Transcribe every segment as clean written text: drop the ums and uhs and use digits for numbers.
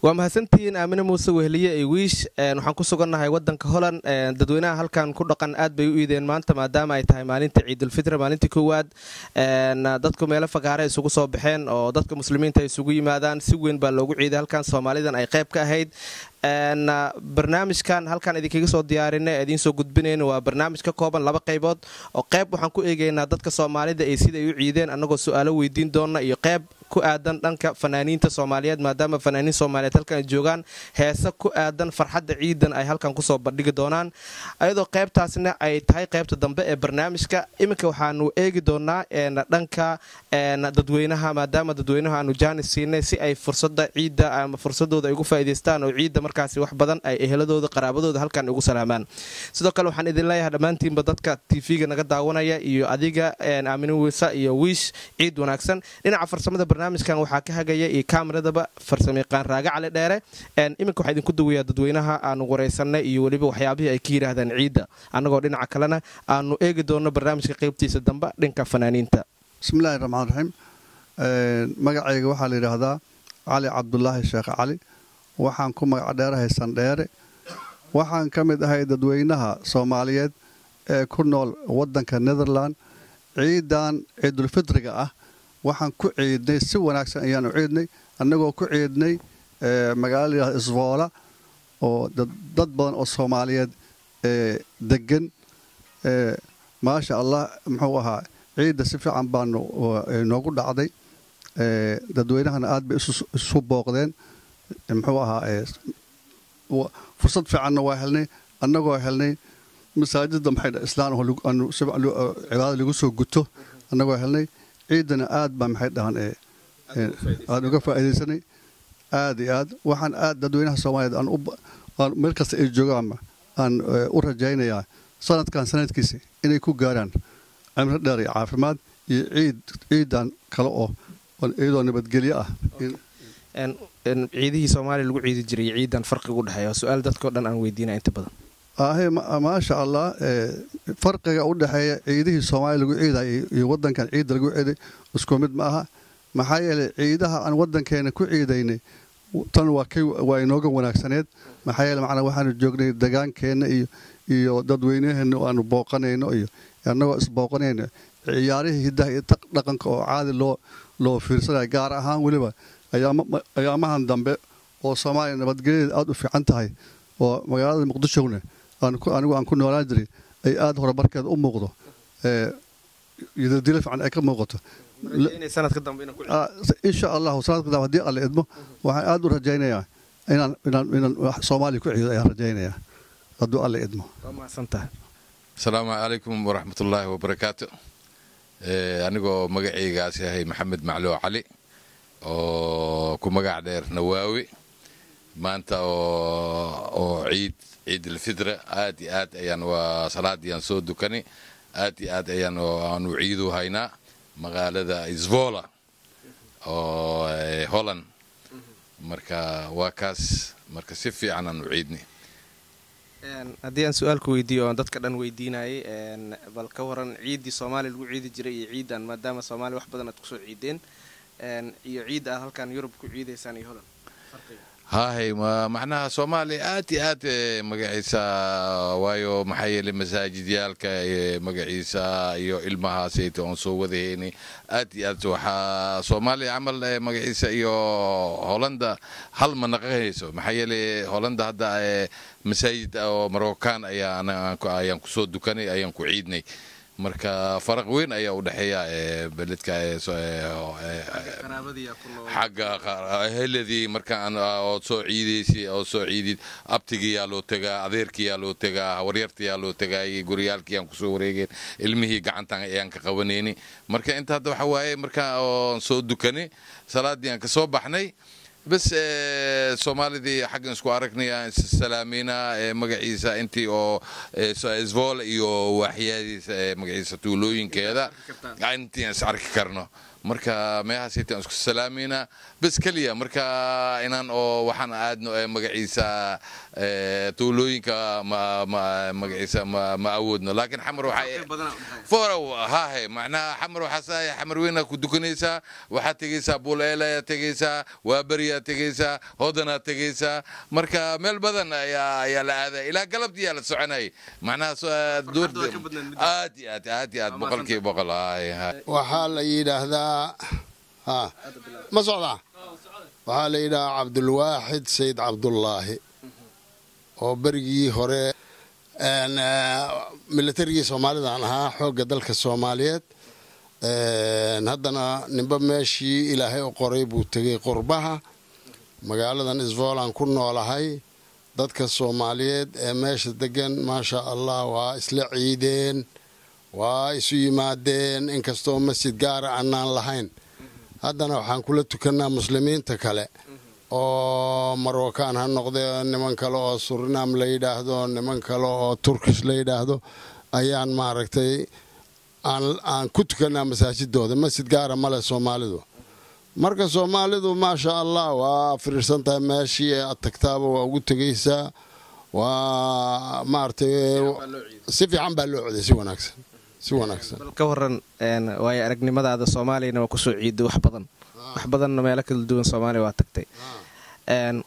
waa mahadsantihiin Aamina Muuse Wehliye ee wiish waxaan ku sugannahay wadanka Holland dadweynaha halkan ku dhaqan aad bay u iideen maanta maadaama ay tahay maalinta Ciidul Fitr maalintii koowaad dadku meel fagaare isugu soo baxeen oo dadka muslimiinta isugu yimaadaan si weyn baa loogu ciiday halkan Soomaalidan ay qayb ka ahayd barnaamijkan halkan idinkaga soo diyaarinay idin soo gudbinayna waa barnaamij ka kooban laba qaybood oo qayb waxaan ku eegaynaa dadka Soomaalida ee sida ay u ciideen anagoo su'aalo weydiin doona iyo qayb ku aadan dhanka fanaaniinta Soomaaliyeed maadaama fanaaniin Soomaaliyeed halkan joogaan heesa ku aadan farxadda ciidan ay halkan ku soo bandhigi doonaan ayadoo qaybtaasna ay tahay qaybta dambe ee barnaamijka iminka waxaanu eegi doonaa dhanka dadweynaha maadaama dadweynaha aanu jaanis siinay si ay fursadda ciida ama fursadooda ay ugu faa'iideystaan oo ciida markaasi wax badan ay eheladooda qaraabadooda halkan ugu salaamaan sidoo kale waxaan idin leeyahay dhammaantiinba dadka TV-ga naga daawanaya iyo adiga Aamina Muuse iyo wiish ciid wanaagsan dhinaca farsamada barnaamijkan waxaa ka hagaya iyo kaameradaba farsamayaqaan Raaga Cali Dheere iminka waxa idin ku duwayaa dadweynaha aanu wareysanay iyo waliba waxyaabihii ay ka yiraahdaan ciida anagoo dhinaca kalena aanu eegi doono barnaamijka qaybtiisa dambe dhanka fanaaniinta bismillaahir rahmaanir rahiim magacayga waxaa la yiraahdaa Cali Cabdullaahi Sheekh Cali waxaan ku magac dheerahay Sandheere waxaan ka mid ahay dadweynaha Soomaaliyeed ee ku nool wadanka Netherland ciidan Ciidul Fitriga ah waxaan ku ciidnay si wanaagsan ayaan u ciidnay annagoo ku ciidnay magaalada Isvoola oo dad badan oo Soomaaliyeed degan ma sha Allah muxuu ahaa ciida si fiican baan noogu dhacday dadweynahana aad bay isu booqdeen muxuu ahaa fursad fiicanna waa helnay annagoo helnay masaajidda maxay islaan oo cibaado lagu soo guto annagoo helnay ciidana aad baa maxay dhahan aad uga faa'iideysanay aad iyo aad waxaan aad dadweynaha Soomaaliyeed aan meel kasta ay joogaan aan u rajaynayaa sanadkan sanadkiisa inay ku gaaraan cimri dheer iyo caafimaad iyo ciidan kale oo iyadoo nabadgelyo ah ciidihii Soomaaliya lagu ciidi jiray ciidan farqiga u dhaxeeyo su'aal dadkoo dhan aan weydiinaa inta badan ما شاء الله فرق ودحية عيده الصومالي لقوا عيده يودن كان عيد لقوا عيده اسكومد معها محايل عيدها عن ودن كان كو عيديني تنوا كي وينوغا وناكسنيد محايل معنا waxaan joognay deegaankeena iyo dadweynaheena aan booqanayno iyo anagoo is booqanayno ciyaarihii hidaha iyo dhaqanka oo caadi loo fiirsaday gaar ahaan waliba ayaamahan dambe oo Soomaaliya nabadgelyo aad u fiican tahay oo magaalada Muqdisho anigu aan ku noolaan jiray ay aad horumarkeed u muuqdo yidadila fiican ay ka muuqato sanadka dambe inaan ku insha Allah sanadka dambe hadii alla idmo waxaan aad u rajaynayaa inaan Soomaaliya ku ciido ayaan rajaynayaa haduu alla idmo ma santaa Assalaamu alaykum wa rahmatullahi wa barakaatuh anigoo magacaygaas yahay Maxamed Macloo Cali oo ku magac dheer Nawaawi maanta oo ciid al-fitr aad ayaan waa salaadiyaan soo dukani aad ayaan aanu ciidu haynaa magaalada Isvoola oo Holland marka waa kaas marka si fiican aanu ciidni haddii aan su'aal ku weydiiyo dadka dhan weydiinayay bal ka waran ciidii Soomaaliya lagu ciidi jiray iyo ciidan maadaama Soomaaliya wax badan aad ku soo ciideen iyo ciida halkan Yurub ku ciideysaan iyo Holland هاي معناها صومالي آت مقعيسا وايو محيل مساجد يالك مقعيسا يو إلمها سيتو أنسو وذهيني آت وحا صومالي عمل مقعيسا يو هولندا هل منقهيسو محيل هولندا هدا مساجد أو مروكان أيان كسو دوكاني أيان كعيدني marka faraq weyn ayaa u dhaxeeya beledka xagga heladii marka aan soo ciidid abtigiyaa loo tagaa adeerkiyaa loo tagaa waryartiyaa loo tagaa guriyaalkii aan kusoo wareegeen ilmihii gacantan ayaan ka qabanayni marka inta hadda waxa waaye marka oo soo dukani salaadii aan ka soo baxnay بس Soomaalidii xaggan isku aragnay salaamina magaciisa intii oo Isvool iyo waxyaadiisa magaciisa tuulooyinkeeda intii aan arki karno marka meehaasaytaan isku salaamayna bas kaliya marka inaan oo waxaan aadno magaciisa tuulooyinka magaciisa ma awoodno laakiin xamar waxay forow haahe macnaha xamar waxaa xamar weyna ku dukanaysaa waxaa tegaysaa buuleelaya tegaysaa waabariyaa tegaysaa hodanaa tegaysaa marka meel badan ayaa la aaday ilaa galabtii yaa la soconayay macnaha aad boqolkiiba boqol waxaa la yidhaahdaa ma socdaa waxaa la yidhahaa cabdulwaaxid sayid cabdullaahi oo berigii hore milatarigii soomaalidan ahaa xoogga dalka soomaaliyeed haddana ninba meeshii ilaahay u qoray buu tegay qurbaha magaaladan isvoolan ku noolahay dadka soomaaliyeed ee meesha degan maasha allah waa isla ciideen waa isu yimaadeen inkastoo masjid gaara annaan lahayn haddana waxaan kula tukannaa muslimiinta kale oo marookaan ha noqdee niman kale oo surinaam la yidhaahdo niman kale oo turkish la yidhaahdo ayaan maaragtay aan ku tukannaa masaajidooda masjid gaara male soomaalidu marka soomaalidu maasha allah waa firiirsan tahay meeshii aad tagtaaba waa ugu tegaysaa waa maaragtay si fiican baa loo coday si wanaagsan ka waran waayo aragnimadaada soomaaliyana waa kusoo ciiday wax badanna meelo kala duwan soomaaliya waa tagtay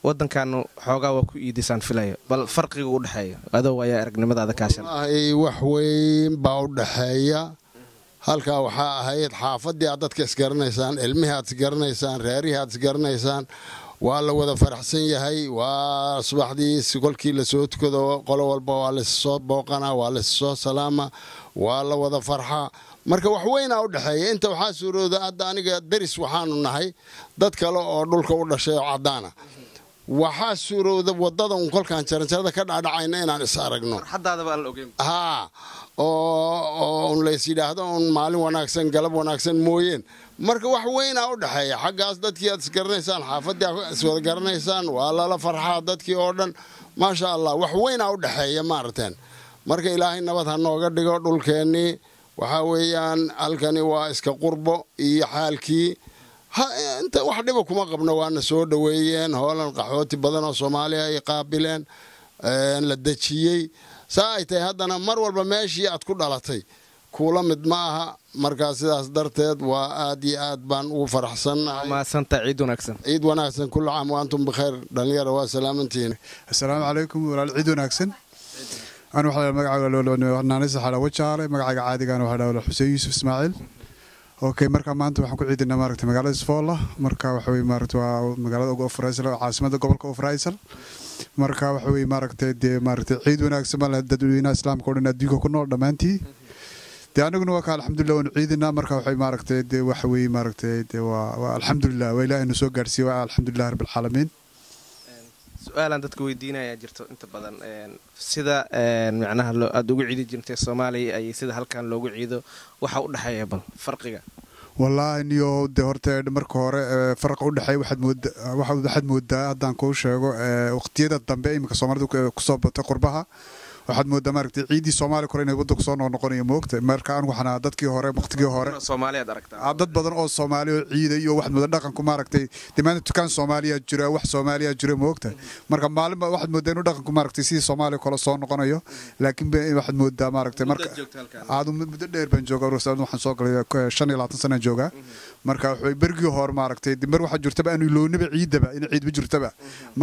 wadankaanu xoogaa waa ku iidaysaan filayo bal farqiga u dhexeeya adoo waayo aragnimadaada kaashan wax weyn baa u dhexeeya halkaa waxaa ahayd xaafadii aad dadka isgaranaysaan ilmihii aad isgaranaysaan reerihii aad isgaranaysaan waa la wada faraxsan yahay waa subaxdii kolkii lasoo tukado qolo walba waa lassoo booqanaa waa lassoo salaama waa la wada farxaa marka wax weynaa u dhexeeya inta waxaa suurooda hadda aniga daris waxaanu nahay dad kale oo dhulka u dhashay oo caddaana waxaa suurowda wadada un kolkaan jaranjarada ka dhacdhacayna inaan is aragno oo un lays yidhaahdo un maalin wanaagsan galab wanaagsan mooyeen marka wax weynaa u dhexeeya xaggaas dadkii aad isgaranaysaan xaafadii aad iswada garanaysaan waa lala farxaa dadkii oo dhan maasha allah wax weynaa u dhexeeya maaragteen marka ilaahay nabad ha nooga dhigo dhulkeennii waxaa weeyaan halkani waa iska qurbo iyo xaalkii inta wax dhiba kuma qabno waana soo dhoweeyeen hoolan qaxooti badan oo soomaaliya ay qaabileen la dejiyey saa ay tahay haddana mar walba meeshii aad ku dhalatay kuula mid ma aha markaa sidaas darteed waa aad iyo aad baan ugu faraxsannahay ciid wanaagsan kullu caam wa antum bikhayr dhalinyaro waa salaamantihiin assalaamu calaykum walaal ciid wanaagsan أنا waxaa magacayga naanaysa xala wajaale magacayga caadigan waxa dhaw Xuseen Yuusuf Ismaaciil okay marka maanta waxaan ku ciidinaa maaragtay magaalada Isfoola marka waxa weey maaragtay waa magaalada ugu Faysal caasimada gobolka Faysal marka waxa weey maaragtay ciid wanaagsan ma leh dadweynaha islaamka oo dhan adduunka ku nool dhamaantii anaguna waa ka alxamdulillah oo ciidina marka waxay maaragtay waxa weey maaragtay waa alxamdulillah waa ilaahay soo gaarsiiyay waa alxamdulillah rabbil caalamiin su'aalan dadku weydiinaya jirto inta badan sida macnaha aad ugu ciidi jirtay Soomaaliya ay sida halkan loogu ciido waxa u dhaxeeya bal farqiga wallahi niyo horta marka hore farq u dhaxay waxaad moodaa hadaan ku sheego waqtiyada dambe imika Soomaalidu ku soo batay qurbaha waxaad moodaa maaragtay ciidii Soomaaliya kore inay waddo soo noqonayo moogta marka aan waxana dadkii hore waqtigii hore Soomaaliya aragtaa dad badan oo Soomaaliya ciiday iyo waxaad moodaa dhaqanku maaragtay dimaanta tukaan Soomaaliya jira wax Soomaaliya jira moogta marka maalin waxaad moodaa inuu dhaqanku maaragtay sidii Soomaaliya kale soo noqonayo laakiin waxaad moodaa maaragtay marka aad muddo dheer baan joogaa waxaan soo galay 25 sano joogaa marka wuxuu bergii hore maaragtay dimar waxa jirtaba aanu loonaba ciidaba in ciid ma jirtaba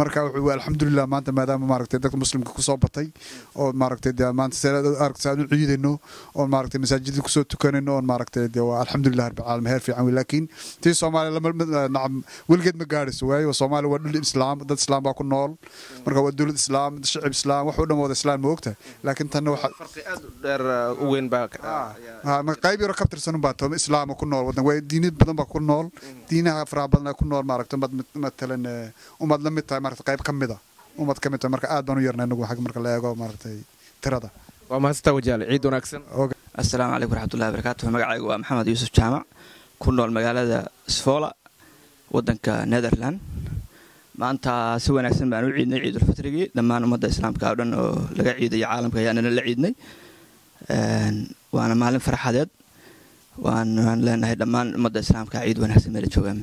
marka wuxuu alxamdulillah maanta maadaama maaragtay dadka muslimka ku soo batay oo maaragtay maanta aragtay ciidayno oo maaragtay masaajidda ku soo tukanayno oo maaragtay waa alxamdulillah rabbil caalamiin heer fiican laakiin tii Soomaaliya lama wilgeed ma gaarayso waayo Soomaaliya waa dhul islaam dad islaam baa ku nool marka waa dawlad islaam shacab islaam wax u dhamooda islaam moogta laakiin tan waxa farqi aad dheer u weyn baa ma qayb yar ka tirsan baa toomo islaam ku nool wadan way diinid badan baa ku nool diinaha fara badan ku nool maaragtay matalan umad la mid tahay maaragtay qayb kamid ah umad kamid ah marka aad baan u yarnaa anagu xaq marka la eego maaragtay tirada waa mahadsan wajaale ciid wanaagsan assalaamu calaykum waraxmatullaahi wabarakaatuh magacaygu waa maxamed yuusuf jaamac ku nool magaalada Isfoola wadanka Netherland maanta si wanaagsan baan u ciidnay ciidul fitrigi dhammaan ummadda islaamka oo dhan oo laga ciiday caalamka ayaana la ciidnay waana maalin farxadeed waan leenahay dhammaan ummadda islaamka ciid wanaagsan meel joogaan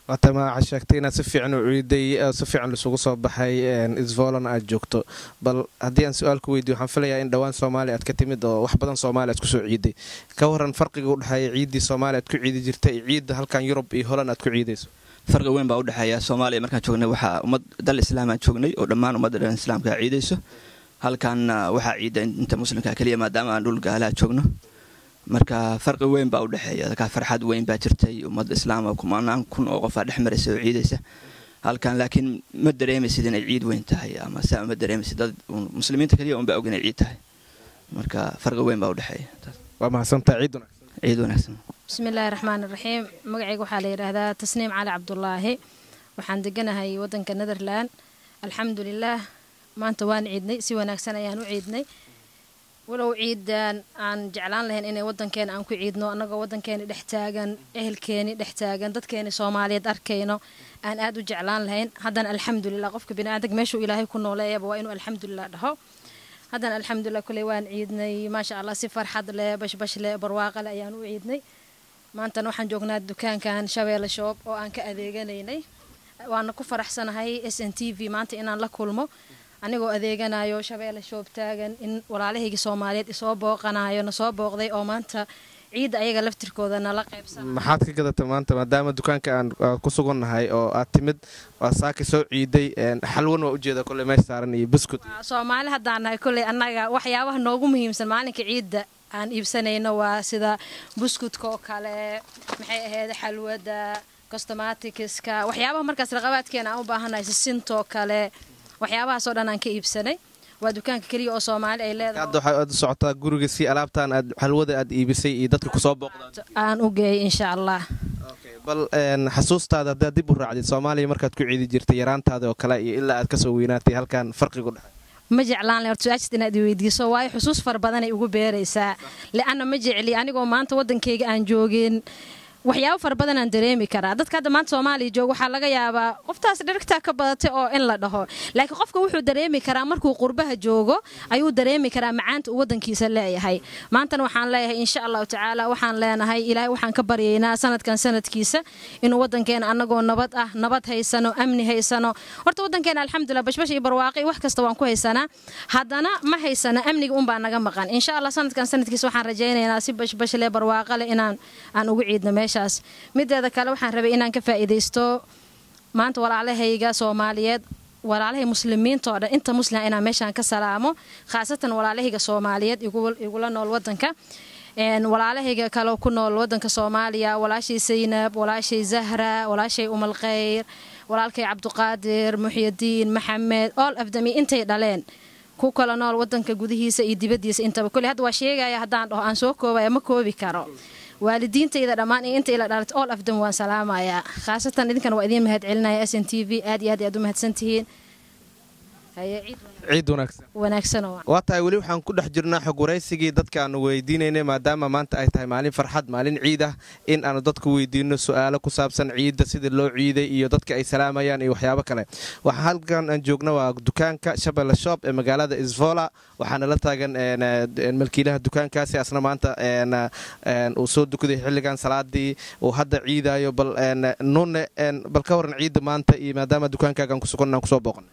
waata ma sheegtay inaad si fiican u ciiday si fiican isugu soo baxay Isvolan aad joogto bal haddii aan su'aal ku weydiiyo waxaan filayaa in dhawaan Soomaaliya aad ka timid oo wax badan Soomaaliya aad ku soo ciiday ka waran farqiga u dhaxeeya ciidii Soomaaliya aad ku ciidi jirtay ciidda halkan Yurub iyo Holland aad ku ciidayso farqi weyn baa u dhaxeeya Soomaaliya markaan joognay waxa ummad dal islaam aan joognay oo dhammaan ummadda islaamka ciidayso halkan waxa ciida inta muslimka kaliya maadaama aan dhul gaala joogno marka farqi weyn baa u dhaxeeya ka farxad weyn baa jirtay ummadda islaamka kumanaan kun oo qof dhex maraysa oo ciidaysa halkan laakiin ma dareemaysid inay ciid weyn tahay ama saa ma dareemaysid dad muslimiinta kaliya oo baa og inay ciid tahay marka farqi weyn baa u dhaxeeya waa mahadsantahay ciid wanaagsan bismillaahi raxmaani raxiim magacaygu waxaa la yiraahdaa Tasniim Cali Cabdullaahi waxaan deganahay wadanka Netherland alxamdulillaah maanta waan ciidnay si wanaagsan ayaan u ciidnay walow ciidan aan jeclaan lahayn inay wadankeena aan ku ciidno anagoo wadankeena dhex taagan ehelkeena dhex taagan dadkeena Soomaaliyeed arkayno aan aad u jeclaan lahayn haddana alxamdulillaah qofka bini'aadamka meeshuu Ilaahay ku nooleeyaba waa inuu alxamdulillaah dhaho haddana alxamdulillaah kulay waan ciidnay maasha Allah si farxad leh bashbash leh barwaaqo leh ayaan u ciidnay maanta waxaan joognaa dukaankan Shabeelle Shop oo aan ka adeeganaynay waana ku faraxsanahay SNTV maanta inaan la kulmo anigoo adeeganayo Shabeelle Shop taagan in walaalahayga Soomaaliyeed isoo booqanayo na soo booqday oo maanta ciida ayaga laftirkooda nala qaybsan maxaad ka gadatay maanta maadaama dukaanka aan ku sugannahay oo aad timid waa saaki soo ciiday xalwan waa u jeeda kulay meesha saaran iyo biscuit Soomaali haddaan nahay kulay annaga waxyaabaha noogu muhiimsan maalinka ciida aan iibsanayno waa sida biscuitka oo kale maxay ahayd xalwada cosmeticska waxyaabaha markaas raqabaadkeena aan u baahanahay sintoo kale waxyaabahaas oo dhan aan ka iibsanay waa dukaanka kaliya oo Soomaali ay leedahay hadda waxa u socotaa guriga si alaabtaan aad xalwada aad iibisay iyo dadka ku soo booqdaan aan u geeyay insha Allah bal xasuustaada hadda dib u raacday Soomaaliya markaad ku ciidi jirtay yaraantaada oo kale iyo ilaa aad ka soo weynaatay halkan farqigu dhaxay ma jeclaan lahayn su'aashta inaad weydiiso waayo xusuus far badan ay ugu beeraysaa laana ma jecli anigoo maanta wadankayga aan joogin waxyaabo far badan aan dareemi karaa dadka hadda maanta Soomaaliya jooga waxa laga yaabaa qoftaas dhirigta ka badatay oo in la dhaho laakiin qofka wuxuu dareemi karaa markuu qurbaha joogo ayuu dareemi karaa macaanta uu wadankiisa leeyahay maanta waxaan leeyahay insha Allah taala waxaan leenahay Ilaahay waxaan ka baryaynaa sanadkan sanadkiisa inuu wadankeena anagoo nabad haysano amni haysano horta wadankeena alxamdulillah bashbash iyo barwaaqi wax kasta waan ku haysanaa haddana ma haysana amniga un baa naga maqan insha Allah sanadkan sanadkiisa waxaan rajaynaynaa si bashbash leh barwaaqo leh inaan ugu ciidno mideeda kale waxaan rabay inaan ka faa'iideysto maanta walaalahayga Soomaaliyeed walaalahay muslimiinta oo dhan inta muslim inaan meeshan ka salaamo khaasatan walaalahayga Soomaaliyeed igula nool wadanka walaalahayga kale ku nool wadanka Soomaaliya walaashay Zaynab walaashay Zahra walaashay Umal Khayr walaalkay Cabduqaadir Muxyidiin Maxamed all of them intay dhaleen ku kala nool wadanka gudihiisa iyo dibadiisa intaba kulli hadda waa sheegaya haddaan dhaho aan soo koobay ma koobi karo waalidiintayda dhamaan inta ila dhalat all of them waan salaamayaa khaasatan idinkana waa idin mahad celinaya SNTV aad iyo aad u mahadsantihiin ciid wanaagsan waa tahay weli waxaan ku dhex jirnaa xog waraysigii dadka aanu weydiinaynay maadaama maanta ay tahay maalin farxad maalin ciid ah in aanu dadku weydiino su'aalo ku saabsan ciidda sidii loo ciiday iyo dadka ay salaamayaan iyo waxyaabo kale waxaa halkan aan joogna waa dukaanka Shabeelle Shop ee magaalada Isvola waxaana la taagan milkiilaha dukaankaasi asna maanta uu soo dukaday xilligan salaadii uu hadda ciidayo bal bal ka waran ciidda maanta iyo maadaama dukaankaagan ku sugan ku soo booqan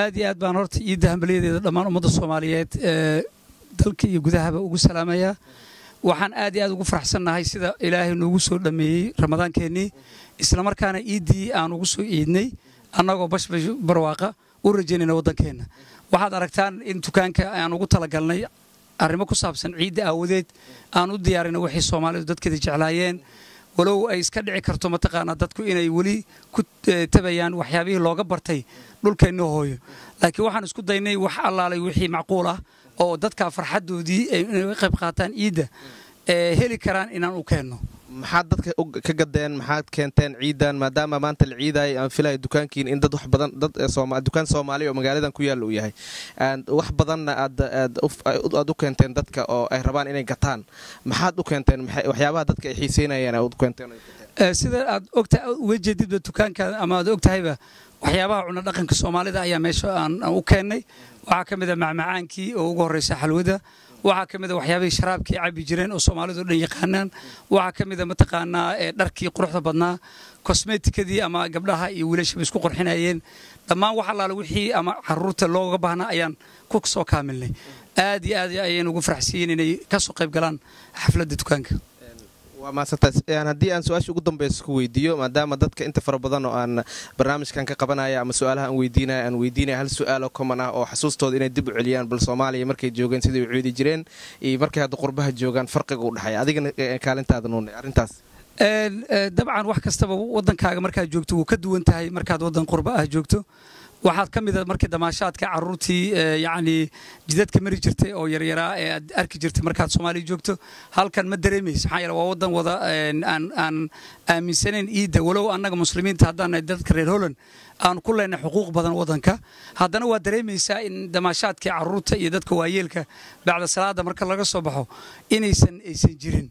aad iyo aad baan horta ciidda hambaliyadeeda dhammaan ummadda Soomaaliyeed dalka iyo gudahaba ugu salaamaya waxaan aad iyo aad ugu faraxsanahay sida Ilaahay noogu soo dhameeyay Ramadaankeenii isla markaana ciidii aan ugu soo ciidnay annagoo bashbash barwaaqa u rajaynayna wadankeena waxaad aragtaan in dukaanka aan ugu talagalnay arrimo ku saabsan ciidda aawadeed aan u diyaarinay wixii Soomaalidu dadkeeda jeclaayeen walow ay iska dhici karto mataqaana dadku inay wali ku tabayaan waxyaabihii looga bartay dhulkeena hooyo laakiin waxaan isku daynay wax allaalay wixii macquul ah oo dadka farxadoodii ay qayb qaataan ciidda heli karaan inaan u keenno maxaad dadka ka gadeen maxaad keenteen ciidan maadaama maanta la ciiday aan filay dukaankiin in dad wax badan dad dukaan Soomaali oo magaaladan ku yaal uu yahay wax badanna aad u keenteen dadka oo ay rabaan inay gataan maxaad u keenteen waxyaabaha dadka ay xiiseynayaan aad u keenteen sida aad ogtahay uga jeedid dukaanka ama aad ogtahayba waxyaabaha cunno dhaqanka Soomaalida ayaa meesha aan u keenay waxa kamid ah macmacaankii oo ugu horeysay xalwada waxaa ka mid a waxyaabihii sharaabkii cabbi jireen oo soomaalidu dhan yaqaanaan waxaa ka mid a mataqaanaa dharkii quruxda badnaa kosmeetikadii ama gabdhaha iyo wiilashaba isku qurxinayeen dhammaan wax allaale wixii ama caruurta looga baahnaa ayaan ku soo kaamilnay aad iyo aad ayaan ugu faraxsiiyeen inay ka soo qayb galaan xafladda dukaanka waa maasantaas haddii aan su-aasha ugu dambaysa ku weydiiyo maadaama dadka inta fara badan oo aan barnaamijkan ka qabanaya ama su-aalaha aan weydiinaya hal su-aal oo common ah oo xasuustooda inay dib u celiyaan bal Soomaaliya markay joogeen sidii u ciidi jireen iyo markay hadda qurbaha joogaan farqiga u dhaxay adigana kaalintaada nuune arrintaas dabcan wax kastaba wadankaaga markaad joogto wuu ka duwan tahay markaad wadan qurba ah joogto waxaad ka mid ah markii damaashaadka caruurtii yacni jidadka mari jirtay oo yaryaraa ee aad arki jirtay markaad Soomaaliya joogto halkan ma dareemayso maxaa yeelay waa wadan wada aan aaminsanayn ciidda walow annaga muslimiinta haddaan dadka reer Holland aan ku leenahay xuquuq badan wadanka haddana waa dareemaysaa in damaashaadkii caruurta iyo dadka waayeelka bacda salaada marka laga soo baxo aysan jirin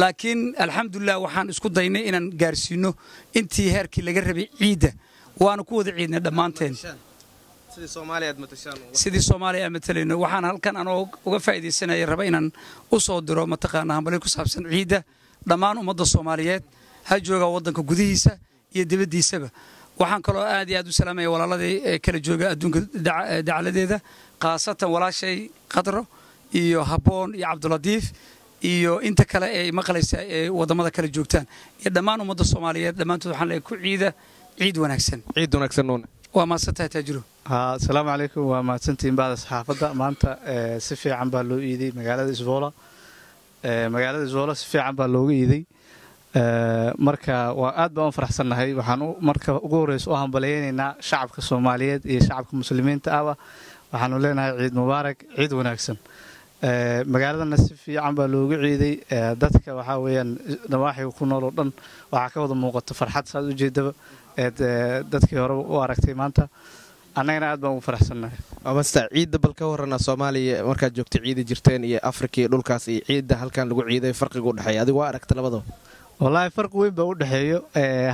laakiin alxamdulillah waxaan isku daynay inaan gaarsiino intii heerkii laga rabay ciidda waana ku wada ciidnay dhammaanteen sidii Soomaaliya matalayno waxaan halkan anoo uga faa'iideysanaya raba inaan u soo diro mataqaanaa hambalyo ku saabsan ciidda dhammaan ummadda Soomaaliyeed ha jooga wadanka gudihiisa iyo dibadiisaba waxaan kaloo aad iyo aad u salaamaya walaaladii kala jooga adduunka dacaladeeda qaasatan walaashay Qadro iyo Haboon iyo Cabduladiif iyo inta kale ee maqlaysa ee wadamada kala joogtaan iyo dhammaan ummadda Soomaaliyeed dhammaantood waxaan leeyahay ku ciid wanaagsan nuune waa maasantahay taajiro السلام عليكم ومahadsantiin baada saxaafadda maanta si fiican baa loo iiday magaalada Isvoola si fiican baa looga iiday marka waa aad baan u faraxsanahay waxaan marka ugu horeyso u hambaleynaynaa shacabka Soomaaliyeed iyo shacabka muslimiinta ah waxaanu leenahay ciid mubaarak ciid wanaagsan magaaladana si fiican baa looga ciiday dadka waxa weeyaan nawaaxiga ku nool oo dhan waxa ka wada muuqato farxad saad u jeedaba dadkii hore u aragtay maanta annagana aad baan ugu faraxsanahay amasta ciidda bal ka warrana Soomaaliya markaad joogtay ciidi jirteen iyo Afrika iyo dhulkaas iyo ciidda halkan lagu ciiday farqiga u dhaxay adigu waa aragtay labadaba والله فرق وين بقول دحيو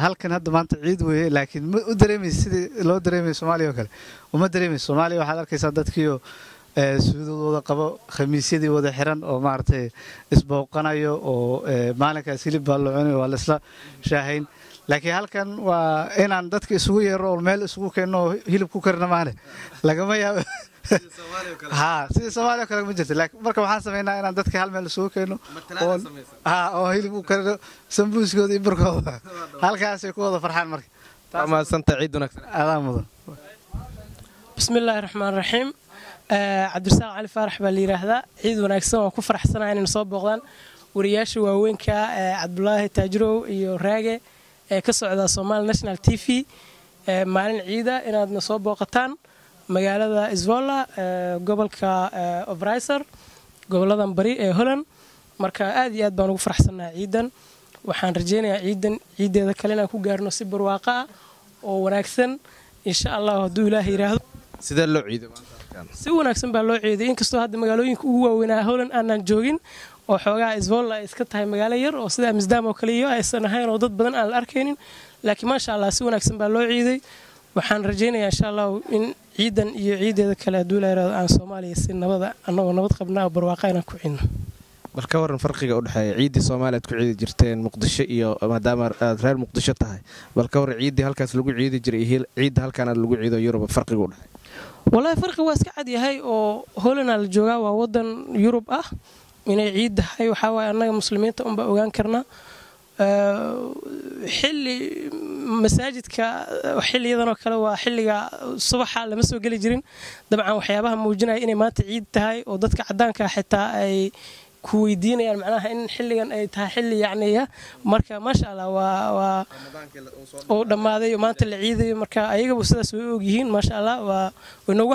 halkan hadda maanta ciid weeye laakiin ma u dareemay sidii loo dareemay Soomaaliya kale uma dareemay Soomaaliya waxa arkaysaa dadkiyo suudadooda qabo khamiisyadii wada xiran oo maartay isbooqanayo oo maalinkaas hilib baa loo cunay waa la isla shaahayn laakiin halkan waa inaan dadka isugu yeero oo meel isugu keeno hilib ku karna maane lagama yaabo sidii Soomaaliya kale ma jirto laakiin marka waxaan sameynaa inaan dadka hal meel isugu keeno oo hilib ku karno sambuuskooda iyo burkooda halkaas ay ku wada farxaan marka ma santa ciid wanaagsan adaa mudan bismillaahir rahmaanir rahiim Cabdirasaaq Cali Faarax baa la yiraahdaa ciid wanaagsan oo ku faraxsanahay inay soo booqdaan wariyaasha waaweynka Cabdullaahi Taajiro iyo Raage ee ka socda Somali National TV maalin ciida inaadna soo booqataan magaalada Isvoola gobolka Overijssel goboladan bari ee Holland marka aad iyo aad baan ugu faraxsanahay ciidan waxaan rajeynayaa ciideeda kale inaan ku gaarno si barwaaqo ah oo wanaagsan insha Allah hadduu Ilaahay yiraahdo sidee loo ciiday si wanaagsan baa loo ciiday inkastoo hadda magaalooyinka ugu waaweyn ee Holland aanan joogin oo xoogaa Isvoola ay iska tahay magaalo yar oo sida Amsterdam oo kale iyo aysan ahayn oo dad badan aan la arkaynin laakiin ma sha Allah si wanaagsan baa loo ciiday waxaan rajeynayaa insha Allah in ciidan iyo ciideeda kale hadduu Ilaahay yiraahdo aan Soomaaliya si nabad qabnaa oo barwaaqo inaan ku ciidno marka waran farqiga u dhaxeeya ciidii Soomaaliyeed ku ciidi jirteen Muqdisho iyo maadaama aad reer Muqdisho tahay bal ka waran ciidii halkaas lagu ciidi jiray iyo ciidda halkaan lagu ciido Yurub farqiga u dhaxeeya والله فرق واسك عاد yahay oo Holland la jooga waa wadan Yurub ah inay ciid hay waxa way anaga muslimiinta umba ogaan karna xilli masaajidka xilliyadan oo kale waa xilliga subaxa lama soo gali jirin dabcan waxyaabaha muujinaya inay maanta ciid tahay oo dadka cadaanka xitaa ay ku weydiinayaan macnaha in xilligan ay tahay xilli yacniya marka ma sha Allah waa oo dhamaaday maanta la ciiday marka ayaga sidaas way og yihiin ma sha Allah way noogu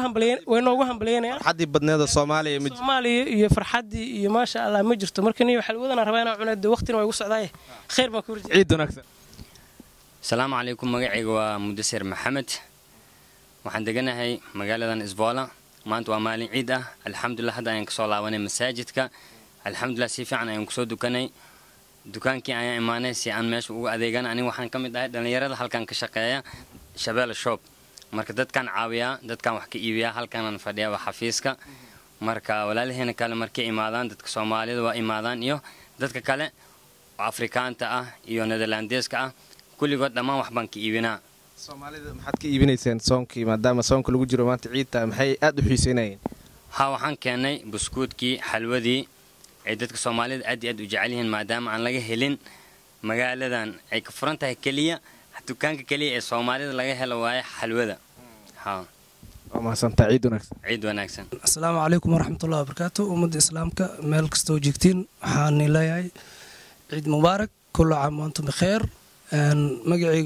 hambalyeynayaan farxadii badneeda Soomaaliya iyo farxadii iyo ma sha Allah ma jirto marka niyo waxa wadana rabaa inaan cuno waqtina way ugu socdaay khayr baan ku rajay ciid wanaagsan السلام عليكم magacayga waa Mudasir Maxamed waxaan deganahay magaaladan Isvoola maanta waa maalin ciid ah alxamdulillah hadda ayaan ka soo laabanay masaajidka alxamdulillah si fiican ayaan ku soo dukanay dukaankii ayaan imaanay si aan meesha ugu adeegan aniga waxaan ka mid ahay dhalinyarada halkan ka shaqeeya Shabeelle Shop marka dadkan caawiya dadkan wax ka iibiya halkan aan fadhiyaa xafiiska marka walaalaheena kale markay imaadaan dadka soomaalida waa imaadaan iyo dadka kale oo afrikaanta ah iyo nederlandeeska ah kulligood dhammaan wax baan ka iibinaa soomaalida maxaad ka iibinayseen soonkii maadaama soonka lagu jiro maanta ciidta maxay aad u xiiseynayeen ha waxaan keenay buskuudkii xalwadii ay dadka soomaalida aad iyo aad u jecel yihiin maadaama aan laga helin magaaladan ay ka furan tahay keliya dukaanka keliya ee soomaalida laga helo waaye xalwada ha ومحسنتا عيد ونكسن عيد ونكسن السلام عليكم ورحمة الله وبركاته ومد إسلامك مال كستو جيكتين حاني لاي عيد مبارك كل عام وأنتم بخير مقعي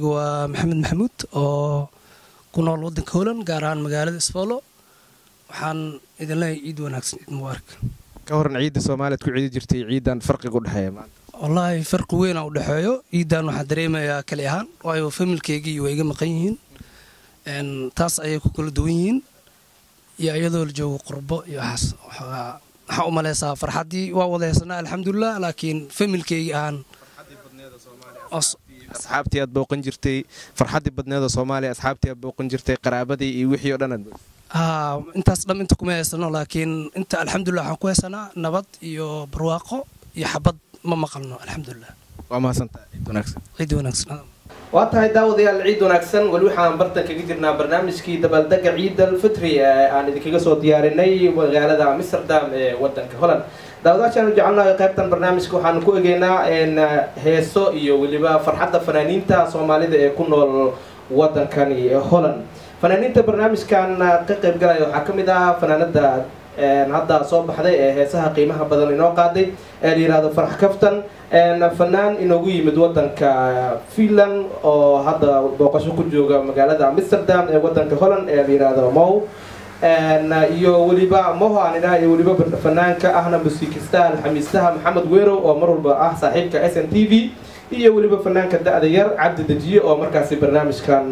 محمد محمود كنا الودن كولن قاران مقالة إسفولو وحان إذن لاي عيد ونكسن عيد مبارك كورن عيد الصومالي تكون عيد جرتي عيدان فرق يقول حياة والله فرق وين أو دحيو عيدان waxaa dareemaya kaliyahan waayo familkeygii way iga maqan yihiin taas ayay ku kala duwan yihiin iyo iyadoo la joogo qurbo iyo waxa u maleysaa farxadii waa wadaysanaa alxamdulilah laakiin familkeygii aan asxaabtii aad booqan jirtay farxadii badneeda Soomaaliya asxaabtii aad booqan jirtay qaraabadii iyo wixii oo dhan intaas dham inta kuma haysano laakiin inta alxamdulilah waxaan ku haysanaa nabad iyo barwaaqo iyo xabad ma maqalno alxamdulilah waa mahadsantahay ciid wanaagsan ciid wanaagsan waa tahay daawadayaal ciid wanaagsan wali waxaan bartan kaga jirnaa barnaamijkii dabaaldega ciid al-fitri aan idinkaga soo diyaarinay magaalada Amsterdam ee wadanka Holland daawadayaashan jecelnahay qaybtan barnaamijka waxaan ku eegaynaa heeso iyo waliba farxadda fanaaniinta Soomaalida ee ku nool wadankani Holland fanaaniinta barnaamijkan ka qayb galaya waxaa kamid ah fanaanada hadda soo baxday ee heesaha qiimaha badan inoo qaaday ee la yiraahdo Farax Kaftan fanaan inoogu yimid wadanka Finland oo hadda booqasho ku jooga magaalada Amsterdam ee wadanka Holland ee la yiraahdo Mo iyo waliba Moho aan ilaahay waliba fanaanka ahna musiikista xamiistaha Maxamed Weerow oo mar walba ah saaxiibka SNTV iyo waliba fanaanka da'da yar Cabdi Dajiye oo markaasi barnaamijkan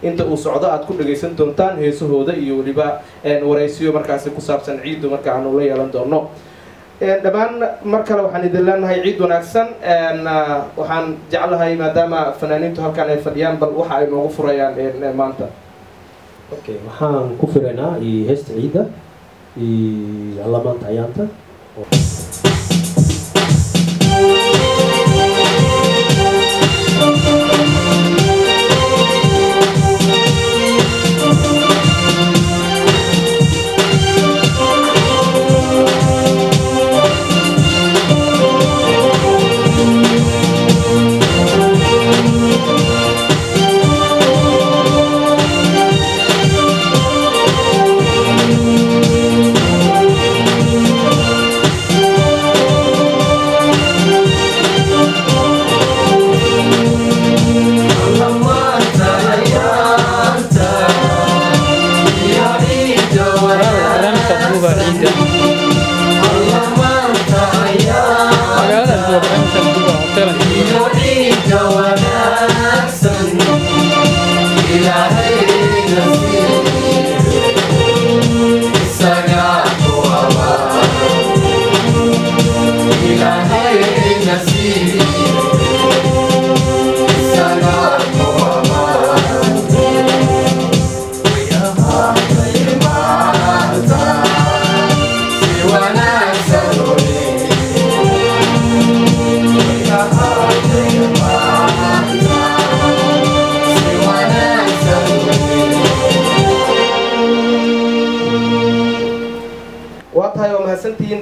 inta uu socdo aad ku dhageysan doontaan heesahooda iyo waliba waraysiyo markaasi ku saabsan ciid marka aan la yeelan doono dhamaan mar kale waxaan idin leenahay ciid wanaagsan waxaan jeclahay maadaama fanaaniintu halkan ay fadhiyaan bal waxa ay noogu furayaan maanta okay waxaan ku furaynaa heesta ciida alla maanta ayaanta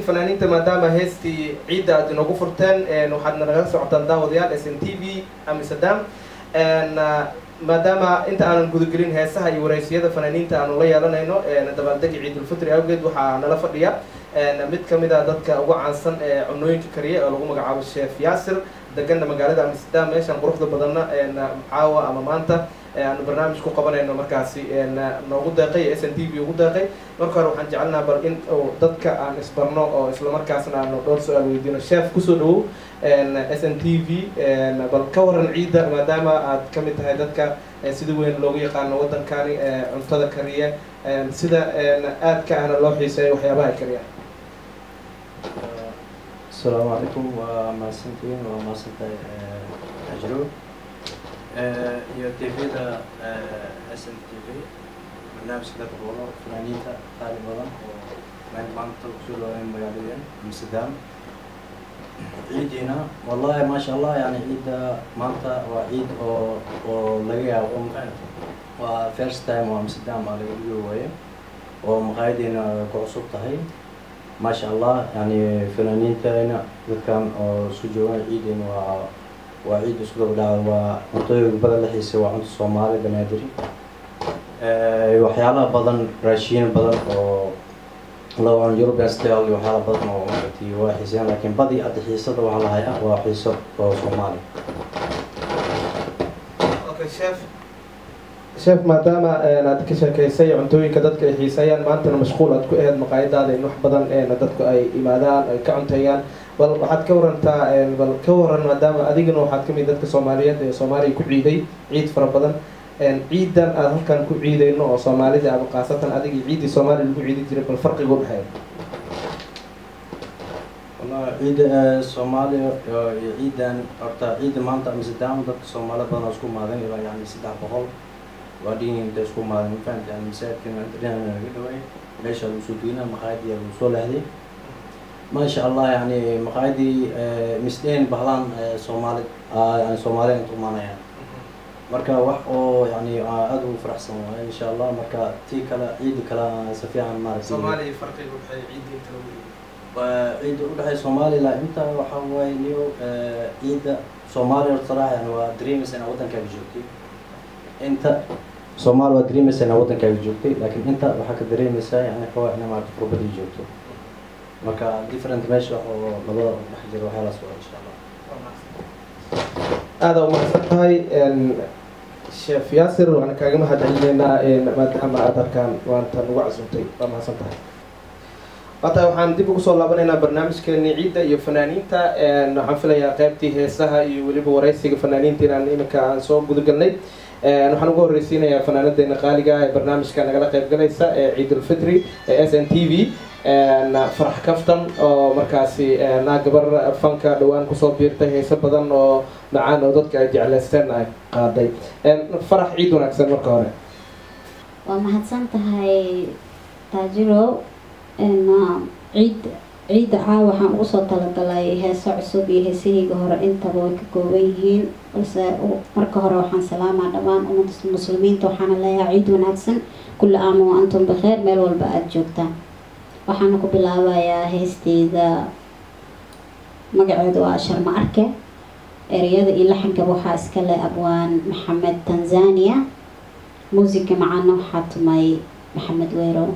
fanaaniinta maadaama heestii ciidda aad inoogu furteen waxaadna naga socotaan daawadayaal SNTV Amsterdam maadaama inta aanan gudagelin heesaha iyo waraysiyada fanaaniinta aanu la yeelanayno dabaaldega ciid al-fitri awgeed waxaa nala fadhiya mid ka mid ah dadka ugu caansan ee cunooyinka kariya oo lagu magacaabo Chef Yaasir degana magaalada Amsterdam meeshan quruxda badanna caawa ama maanta aan barnaamij ku qabanayno markaasi noogu deeqay SNTV ugu deeqay marka hore waxaan jecelnahay bal in dadka aan isbarno oo isla markaasna aan dhowr su'aal weydiino Chef kusoo dhawow SNTV bal ka waran ciida maadaama aad ka mid tahay dadka sida weyn loogu yaqaano wadankani cuntada kariya sida aadka ahna loo xiiseeyo waxyaabaha ay kariyaan السلام عليكم وماسنتين وماسنتين أجرو يا تيفي دا SNTV برنامج كده بقوله فلانيتا طالب بدن maanta kusoo dhawayn magaaladeen Amsterdam ciidina wallahi ma sha Allah yani ciida maanta waa ciid oo laga yaabo waa first time oo Amsterdam laga joogayo oo maqaayadina ku cusub tahay ma sha Allah yani fanaaniinteena dadkan oo soo joogan ciidina waa ciid isku dhaw waa cuntooyin badan la xiisay waa cunto Soomaali banaadir waxyaalaha badan raashin badan oo لو عن European style وحلا بدنا ومعتي واحد زين لكن بدي أتحيصه وحلا هاي واحد صومالي. أوكي شيف ما دام أنا أتكشف كيسي عنتوي كدتك حيسيان ما أنت مشغول أتكو إهد مقايد هذا إنه حبضن ندتك أي إمادان أي كعنتيان بل واحد كورن تا بل كورن ما دام أديك إنه واحد كم يدتك صوماليات صومالي كعيدي عيد فربضن ciidan aad halkan ku ciidayno oo Soomaalida ama qaasatan adiga ciidi Soomaali lagu ciidi jiray bal farqiga u dhaxeeyo والله عيد Soomaali iyo ciidan horta ciid maanta Amsterdam dadka Soomaali badan isku maadan ilaa yani 300 waa diin isku maadan faanta misaadkan intaan naga dhaway meesha uu soo diina maqaayadii uu soo leexday ما شاء الله يعني مقايدي مسدين بهلان Soomaali يعني Soomaali intuu maanayaan marka wax oo yani aad u faraxsan waa insha Allah marka tii kala ciid kala safiyan maartay Soomaali farqiga u dhaxay ciid inta ciid u dhaxay Soomaali la inta waxa way niyo ciid Soomaali صراحه يعني waa dreamsana wadanka joogtay inta Soomaali waa dreamsana wadanka joogtay laakiin inta waxa ka dareemaysaa yani xawaa inay maartay probably joogto marka different mesh oo labada wax jiro waxa la soo insha Allah هذا وما سنتهاي شيف ياسر وأنا كاجم هذا علينا ما تحمل أتركان وأنت نوع زمتي وما سنتهاي. قطع وحن دي بقول صلى الله برنامج كأني عيدة يفنانين تا نحفل يا قابتي هسها يولي بوريسي فنانين تيران إمكان صوب جود جنّي نحن نقول رئيسنا يا فنانين دين خالقة برنامج كان نقل قيب جلسة عيد الفطري SNTV فرح كفتن مركزي ناقبر فنكا دوان كصوبير تهي سبضن معانا وضدك عيدي على السنة قاضي فرح عيدنا أكثر مركورة ومحسن تهي تاجرو إن عيد عاوة وصل تلقلاي هسه عصبي هسه جهر أنت بوك كوبيهين بس مركورة وحن سلام على دمان المسلمين توحنا لا عيد ونكسن كل عام وأنتم بخير مال والبقى جوكتان waxaan ku bilaabayaa heesteyda magaceedu waa Sharma Arke ereyada iyo laxanka waxa iska leh abwaan Maxamed Tanzania muusiga macana waxa tumay Maxamed Weero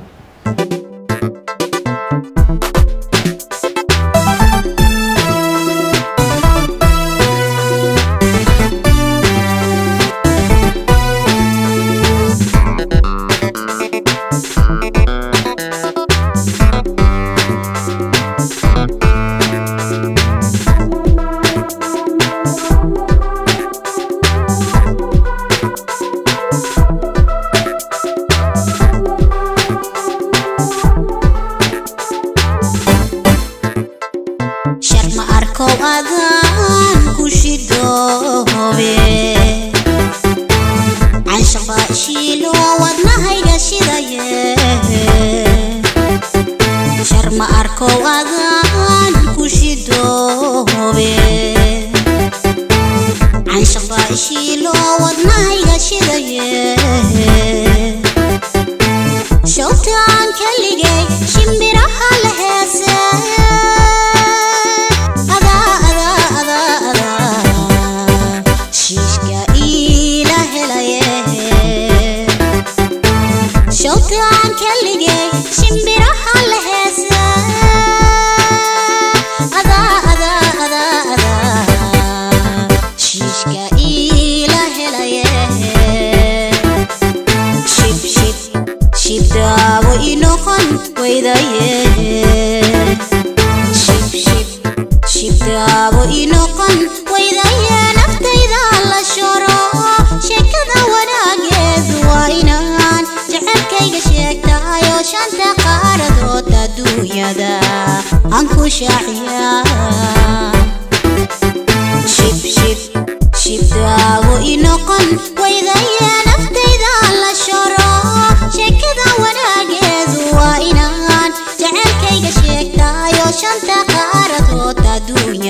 جعل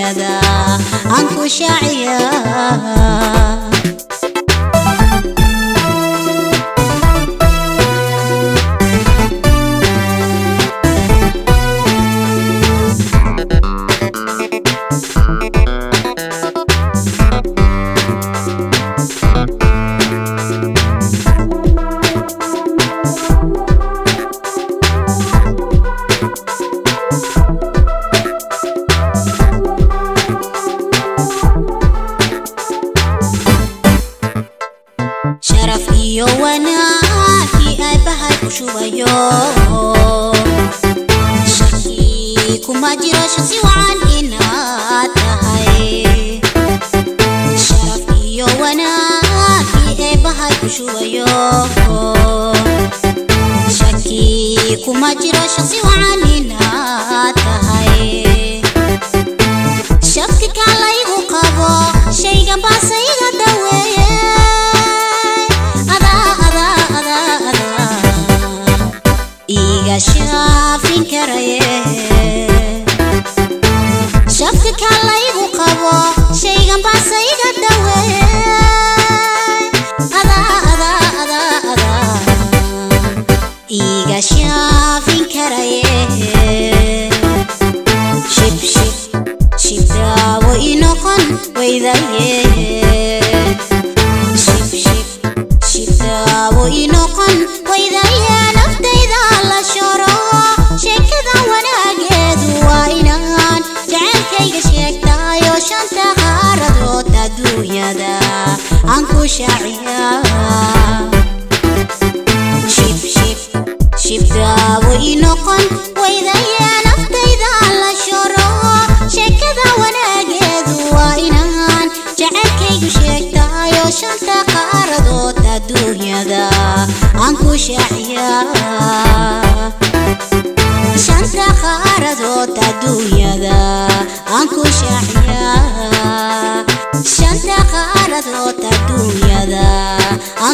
adduunyada aan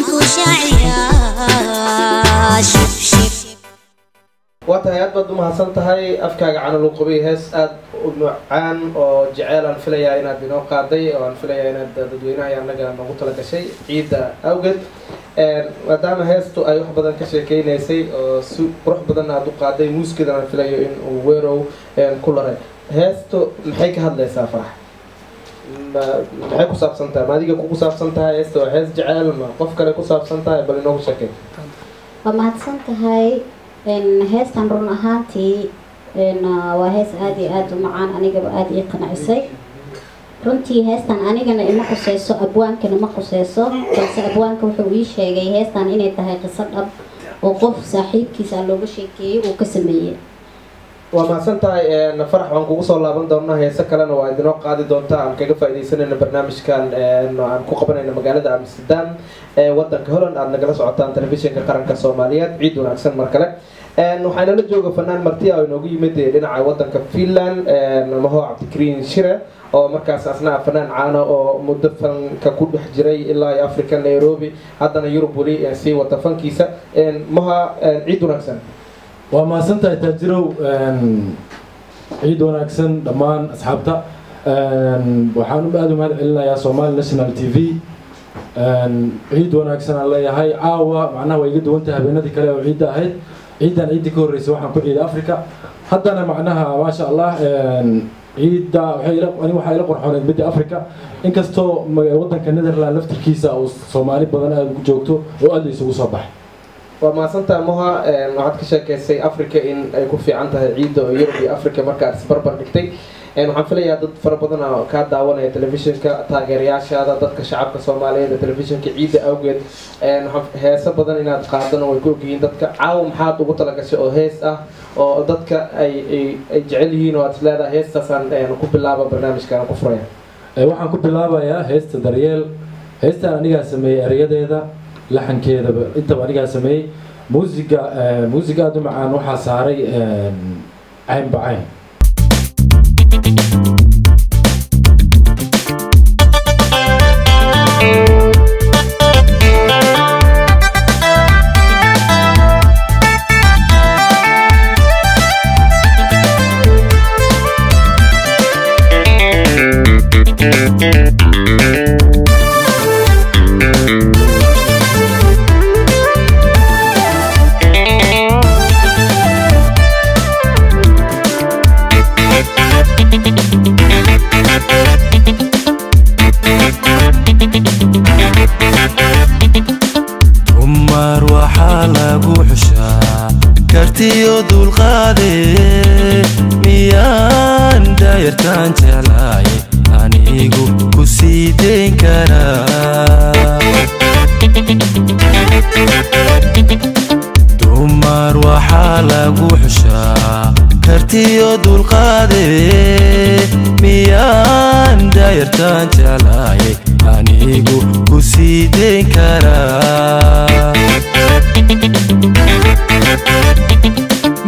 ku shaaciyaa واتهاي أدبد ما حصلتهاي أفكار عن القبي هس أد عن أو جعل الفليا إن بنو قاضي أو الفليا إن ددوينا يعني نجا نقول لك شيء عيد أوجد ودام هستو أي واحد بدن كشيء كي نسي روح بدن عدو قاضي موس كده الفليا إن ويرو كلها هستو محيك هذا يسافر محيك وصاب سنتا ما ديك وصاب سنتا هستو هس جعل ما قف كله وصاب سنتا بلينو شكل وما سنتهاي heestan run ahaantii waa hees aad iyo aad u macaan anigaba aad ii qanacisay runtii heestan anigana ima quseyso abwaankana ma quseyso balse abwaanka wuxuu ii sheegay heestan inay tahay qiso dhab oo qof saaxiibkiisa looga sheekeeyay uu ka sameeyay وما سنتهاي فرح وانكو صار لابن دومنا هي سكلنا وعندنا قاعدة دونتا عم كيف فايدين إن برنامج كان إنه عم كوقبنا إن مجالنا عم سدام وطن كهولن عم نجلس عطان تلفزيون كقرن كصوماليات عيد ونعكسن مركلة إنه حنا نجوا فنان مرتيا إنه جي مدة لنا على وطن كفيلان ما هو عبد الكريم شرا أو مركز أثناء فنان عانا أو مدفن ككل بحجري إلا أفريقيا نيروبي هذا يوروبولي سي وطفن كيسة ما هو عيد ونعكسن وما سنتا تاجرو عيد وناكسن دمان أصحابتا وحانو بأدو مهد إلنا يا صومال ناشنال تي في عيد وناكسن الله يهاي عاوة معناها ويقدو وانت هبيناتي كلا وعيد هاي عيدان عيد كوريس وحان كل عيد أفريقيا حتى أنا معناها ما شاء الله عيد أنا وحا إلا قرحون بدي أفريقيا إن كستو وطن كنذرلاند لفتر كيسا أو صومالي بدنا جوجتو وقالوا يسوقوا صباح وما سنتا مها waxaad ka sheekaysay Afrika in ay ku fiican tahay ciidda oo Europe iyo Afrika marka aad barbar dhigtay waxaan filayaa dad fara badan oo ka daawanaya telefishinka taageerayaashaada dadka shacabka Soomaaliyeed ee telefishinka ciidda awgeed heesa badan inaad qaadano way ku ogyihiin dadka caaw maxaad ugu talagashay oo hees ah oo dadka ay jecel yihiin oo aad leedahay heestaasaan ku bilaabo barnaamijkan ku furaya waxaan ku bilaabayaa heesta daryeel heestan aniga sameeyay erayadeeda لحنكيدا انت بانيغا سمي موسيقى ادو معان waxaa saaray عين بعين dumar waxaa lagu xushaa kartiyo dulqaade miyaan daayartaan jeclaay anigu ku sii dayn karaa dumar waxaa lagu xushaa kartiyo dulqaade miyaan daayartaan jeclaay anigu ku sii dayn karaa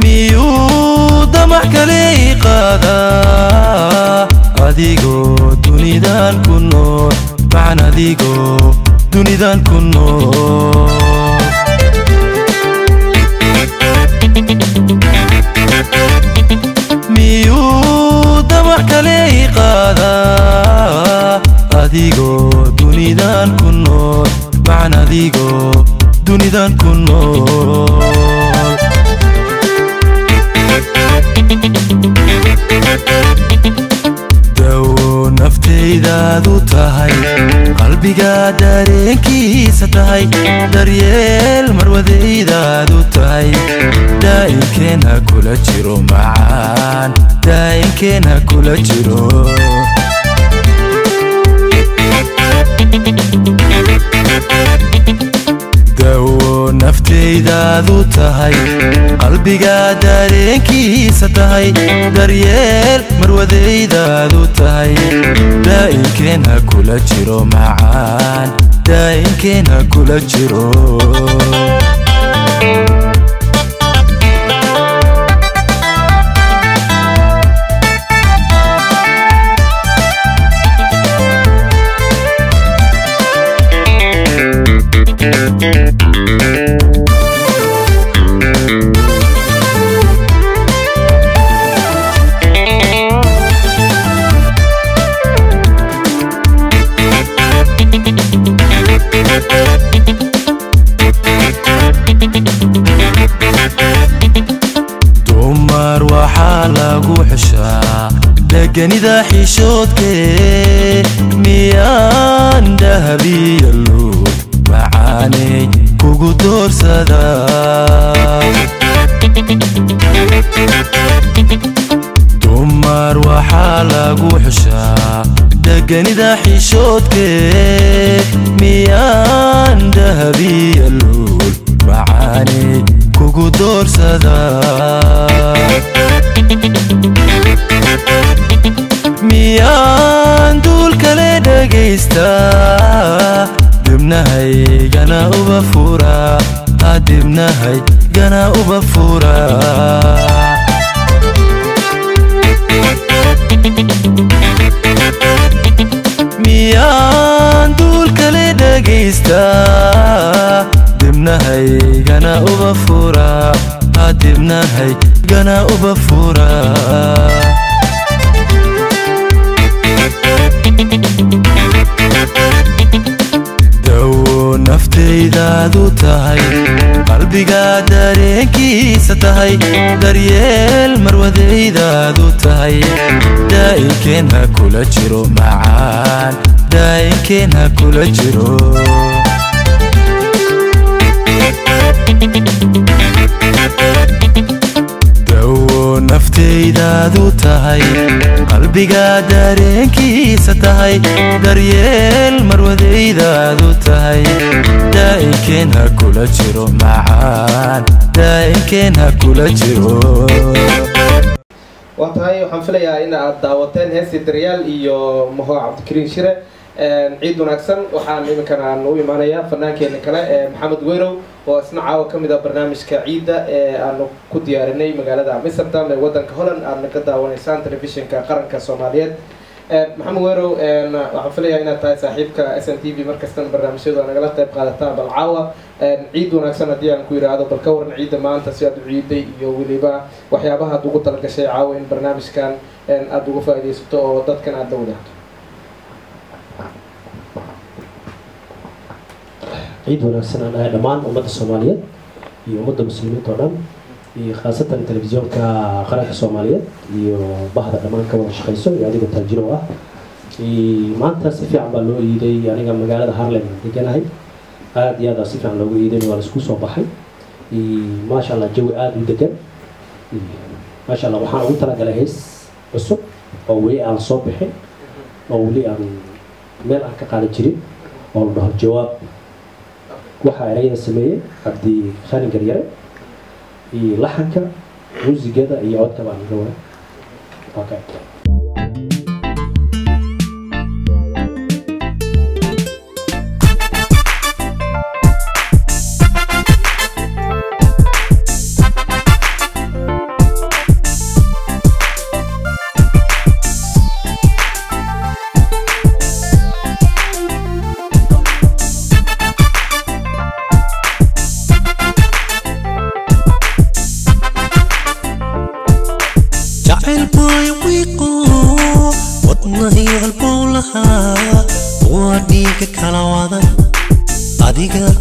miyuu damac kale i qaadaa adigoo dunidan ku nool macan adigoo dunidan ku nool miyuu damac kale i qaadaa adigoo dunidan ku nool macan adigoo dunidan ku nool dawo naftaydaadu tahay qalbiga dareenkiisa tahay daryeel marwadaydaadu tahay daa'imkeena kula jiro macaan daa'imkeena kula jiro dawo naftaydaadu tahay qalbiga dareenkiisa tahay daryeel marwadaydaadu tahay daa'imkeena kula jiro macaan daa'imkeena kula jiro dumar waxaa lagu xushaa deganida xishoodkee miyaan dahabiya luud macaanay kugu doorsadaa dumar waxaa lagu xushaa deganida xishoodkee miyaan dahabiya luud macaanay kugu doorsadaa miyaan duul kale dhagaystaa dibnahaygana uba furaa dibnahaygana uba furaa miyaan duul kale dhagaystaa dibnahaygana uba furaa dibnahaygana uba furaa dawo naftaydaadu tahay qalbiga dareenkiisa tahay daryeel marwadaydaadu tahay daa'imkeena kula jiro macaan daa'imkeena kula jiro dawo naftaydaadu tahay qalbiga dareenkiisa tahay daryeel marwadaydaadu tahay daa'imkeena kula jiro macaan daa'imkeena kula jiro waa tahay waxaan filayaa in aad daawateen heestii daryaal iyo maho cabdikariin shire ciid wanaagsan waxaan iminkan aan u imaanayaa fanaankeena kale maxamed weyrow oo isna caawa ka mid ah barnaamijka ciidda ee aanu ku diyaarinay magaalada Amsterdam ee wadanka Holland aadna ka daawanaysaan telefishinka qaranka Soomaaliyeed maxamed weyrow waxaan filayaa inaad tahay saaxiibka SNTV markastana barnaamijyada nagala qayb qaadataan bal caawa ciid wanaagsan haddii aan ku yiraahdo bal ka waran ciidda maanta si aad u ciiday iyo weliba waxyaabaha aad ugu talagashay caawa in barnaamijkan aad uga faa'iidaysato oo dadkan aad la wadaagto ciid wanaagsan aan ahay dhammaan ummadda Soomaaliyeed iyo ummadda muslimiinta oo dhan iyo khaasatan telefisyoonka qaranka Soomaaliyeed iyo bahda dhammaan ka wada shaqeyso iyo adiga Taajiro ah maanta si fiican baa loo iiday aniga magaalada Harlem deganahay aad iyo aad si fiican loogu iiday waa la isku soo baxay ma sha Allah jawi aad u degan ma sha Allah waxaan ugu talagalay hees cusub oo weli aan soo bixin oo weli aan meel aan ka qaadi jirin oo la dhaho jawaab waxa erayada sameeyay Cabdi Khani Garyare iyo laxanka muusigada iyo codka baan gawaa okay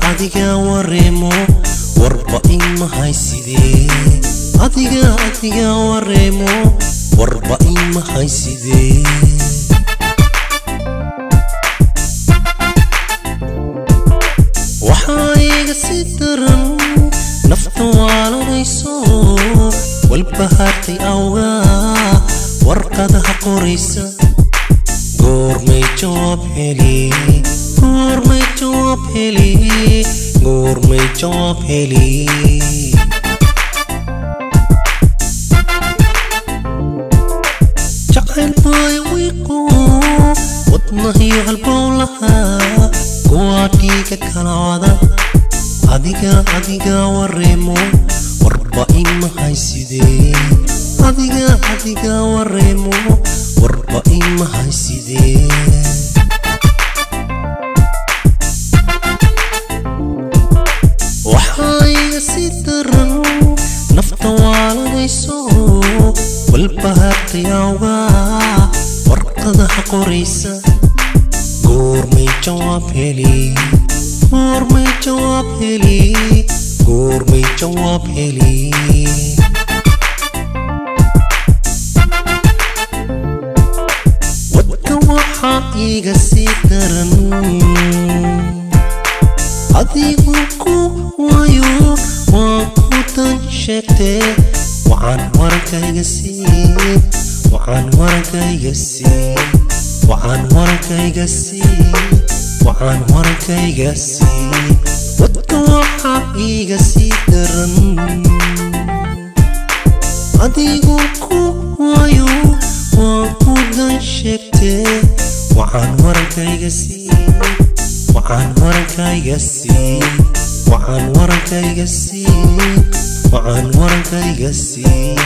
adiga waremo warba ima hayside adiga waremo warba ima hayside waxaa iga si daran nafta waalanayso walbahaartay awga warqadaha qoraysa goormay jawaab heli goormay jawaab heli goormay jawaab heli jacayl bay wiiqo wadnahiyo halbowlaha kuwaa dhiiga kala wada adiga waremo warba ima hayside adiga waremo warba ima hayside waxaa si daran nafta waalanayso walbahaartay awga warqadaha qoraysa goormay jawaab heli goormay jawaab heli goormay jawaab heli wadka waxaa iga si daran adigu ku wayo waan ku tan sheegtee waxaan warankayga siin waxaan warankayga siin waxaan warankayga siin waxaan warankayga siin wadka waxaa iga sii daran adigu ku wayo waan ku tan sheegtee waxaan warankayga siin waxaan warankayga siin waxaan warankayga siin waxaan warankayga siin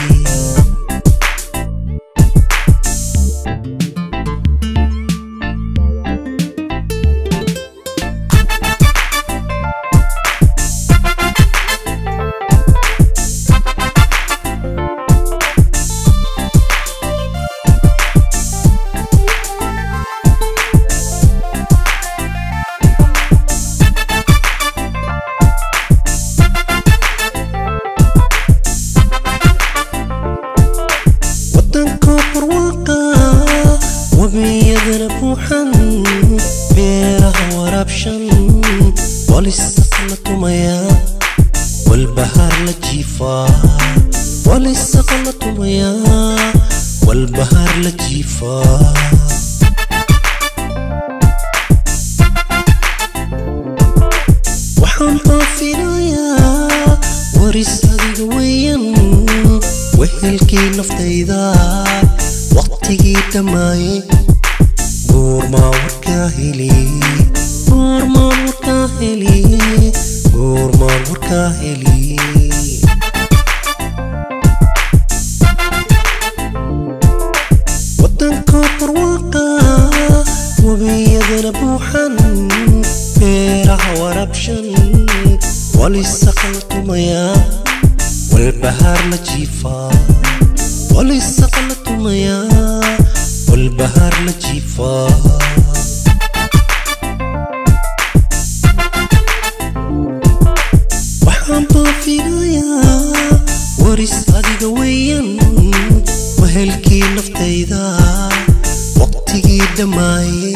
dhamaaye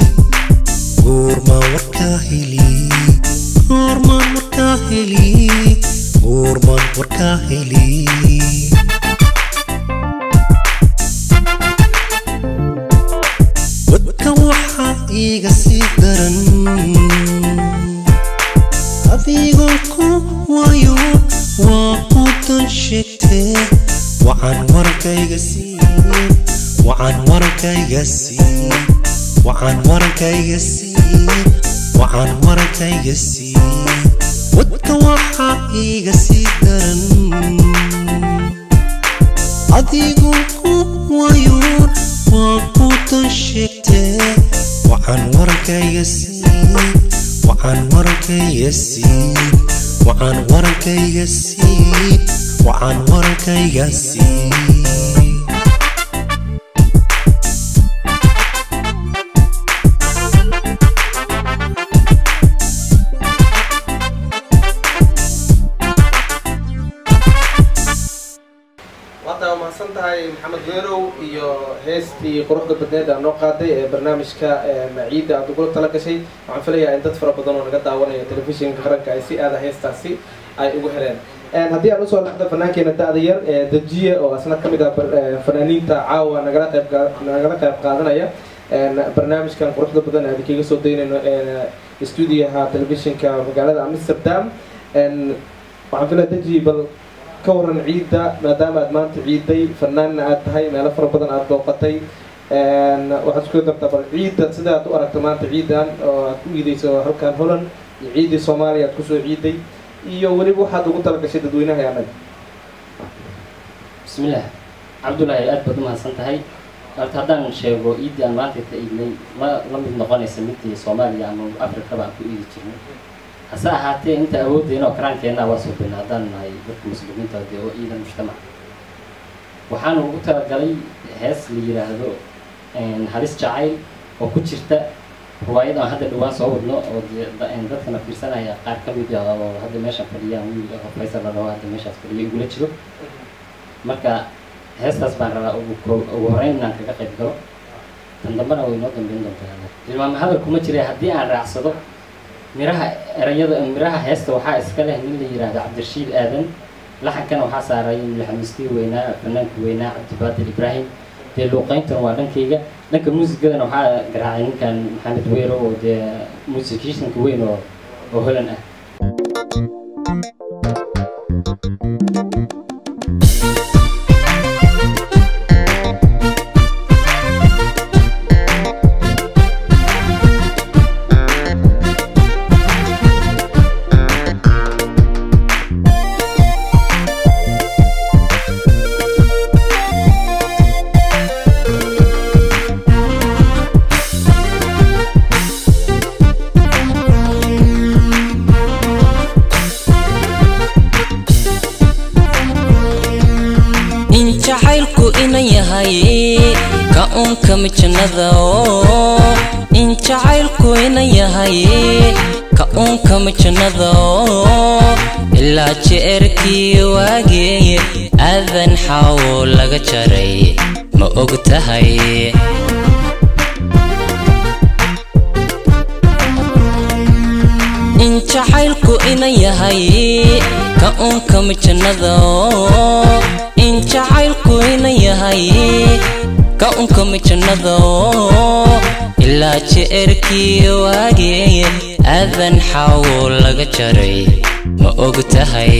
goormaan warkaa heli goormaan warkaa heli goormaan warkaa heli wadka waxaa iiga sii daran adigoo ku waayo waa ku dan sheegtee waxaan warkayga siin waxaan warkayga siin waxaan warkayga siin waxaan warkayga siin wadka waxaa iiga sii daran adigoo ku waayo waa ku dan sheegtee waxaan warkayga siin waxaan warkayga siin waxaan warkayga siin waxaan warkayga siin mahadsan tahay maxamed weerow iyo heestii quruxda badneed aan noo qaaday ee barnaamijka ciidda aad ugula tala gashay waxaan filayaa in dad fara badan oo naga daawanaya telefishinka qaranka ay si aada heestaasi ay ugu heleen haddii aan usoo dhacdo fanaankeena da-da yar dajiye oo asna ka mid ah fanaaniinta caawa nagala qayb qaadanaya barnaamijkan quruxda badan aan kaga soo daynayno stuudiyaha telefishinka magaalada Amsterdam waxaan filayaa dajiye bal ka waran ciidda maadaama aad maanta ciiday fanaanna aad tahay meelo fara badan aad booqatay waxaad isku dartaa bal ciidda sida aad u aragto maanta ciidan oo aad ku iidayso halkan Holland iyo ciidii Soomaaliya aad kusoo ciiday iyo weliba waxaad ugu talagashay dadweynaha anaga bismillaah cabdullaahi aad baad u mahadsan tahay horta haddaan sheego ciidii aan maanta ka iidnay ma la mid noqonaysa midii Soomaaliya ama Afrikaba aan ku iidi jirnay hase ahaatee inta awooddeena oo karaankeenna waa soo bixin haddaan nahay dadka muslimiinta oo ciidan mujtamac waxaan ugu talagalay hees la yiraahdo halis jacayl oo ku jirta riwaayad aan hadda dhawaan soo wadno oo dadkana fiirsanaya qaar ka mid ah oo hadda meesha fadhiyaan wiil Faysal la dhaho hadda meeshaas fadhiyo igula jiro marka heestaas baan rabaa ugu horeyn inaan kaga qayb galo tan dambana way noo dambeyn doontaa tilmaam hadal kuma jiray haddii aan raacsado miraha erayada miraha heesta waxaa iska leh nin la yiraahdo Cabdirashiid Aadan laxankana waxaa saaray Maxamed weynaa fanaanka weynaa Cabdibaadir Ibraahim dee luuqayntan waa dhankayga dhanka muusikadana waxaa garaacay ninkan Maxamed Weero oo dee muusikishanka weyn oo Holland ah kamijnada oo in jacaylku ina yahay ka kamijnada oo ilaa jeerkii waagee aadan xawo laga jaray ma og tahay in jacaylku ina yahay ka kamijnada oo in jacaylku ina yahay ka kamijnada oo ilaa jeerkii waagee aadan xawo laga jaray ma og tahay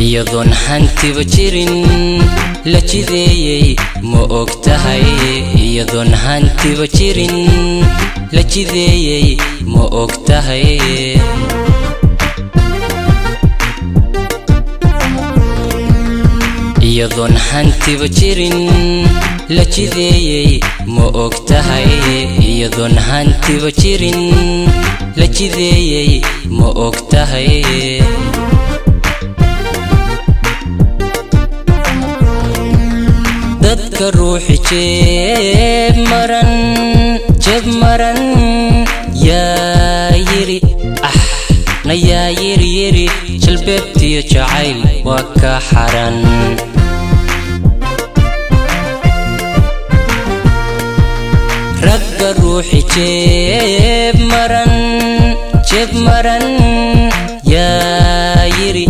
iyadoon hantiba jirin la jideeyay ma og tahay iyadoon hantiba jirin la jideeyay ma og tahay iyadoon hantiba jirin la jideeyay ma og tahay iyadoon hantiba jirin la jideeyay ma og tahay dadka ruuxi jeeb maran yaa yiri na yaa yiri jalbeebtiyo jacayl waa ka xaran ruuxi jeeb maran yaa yiri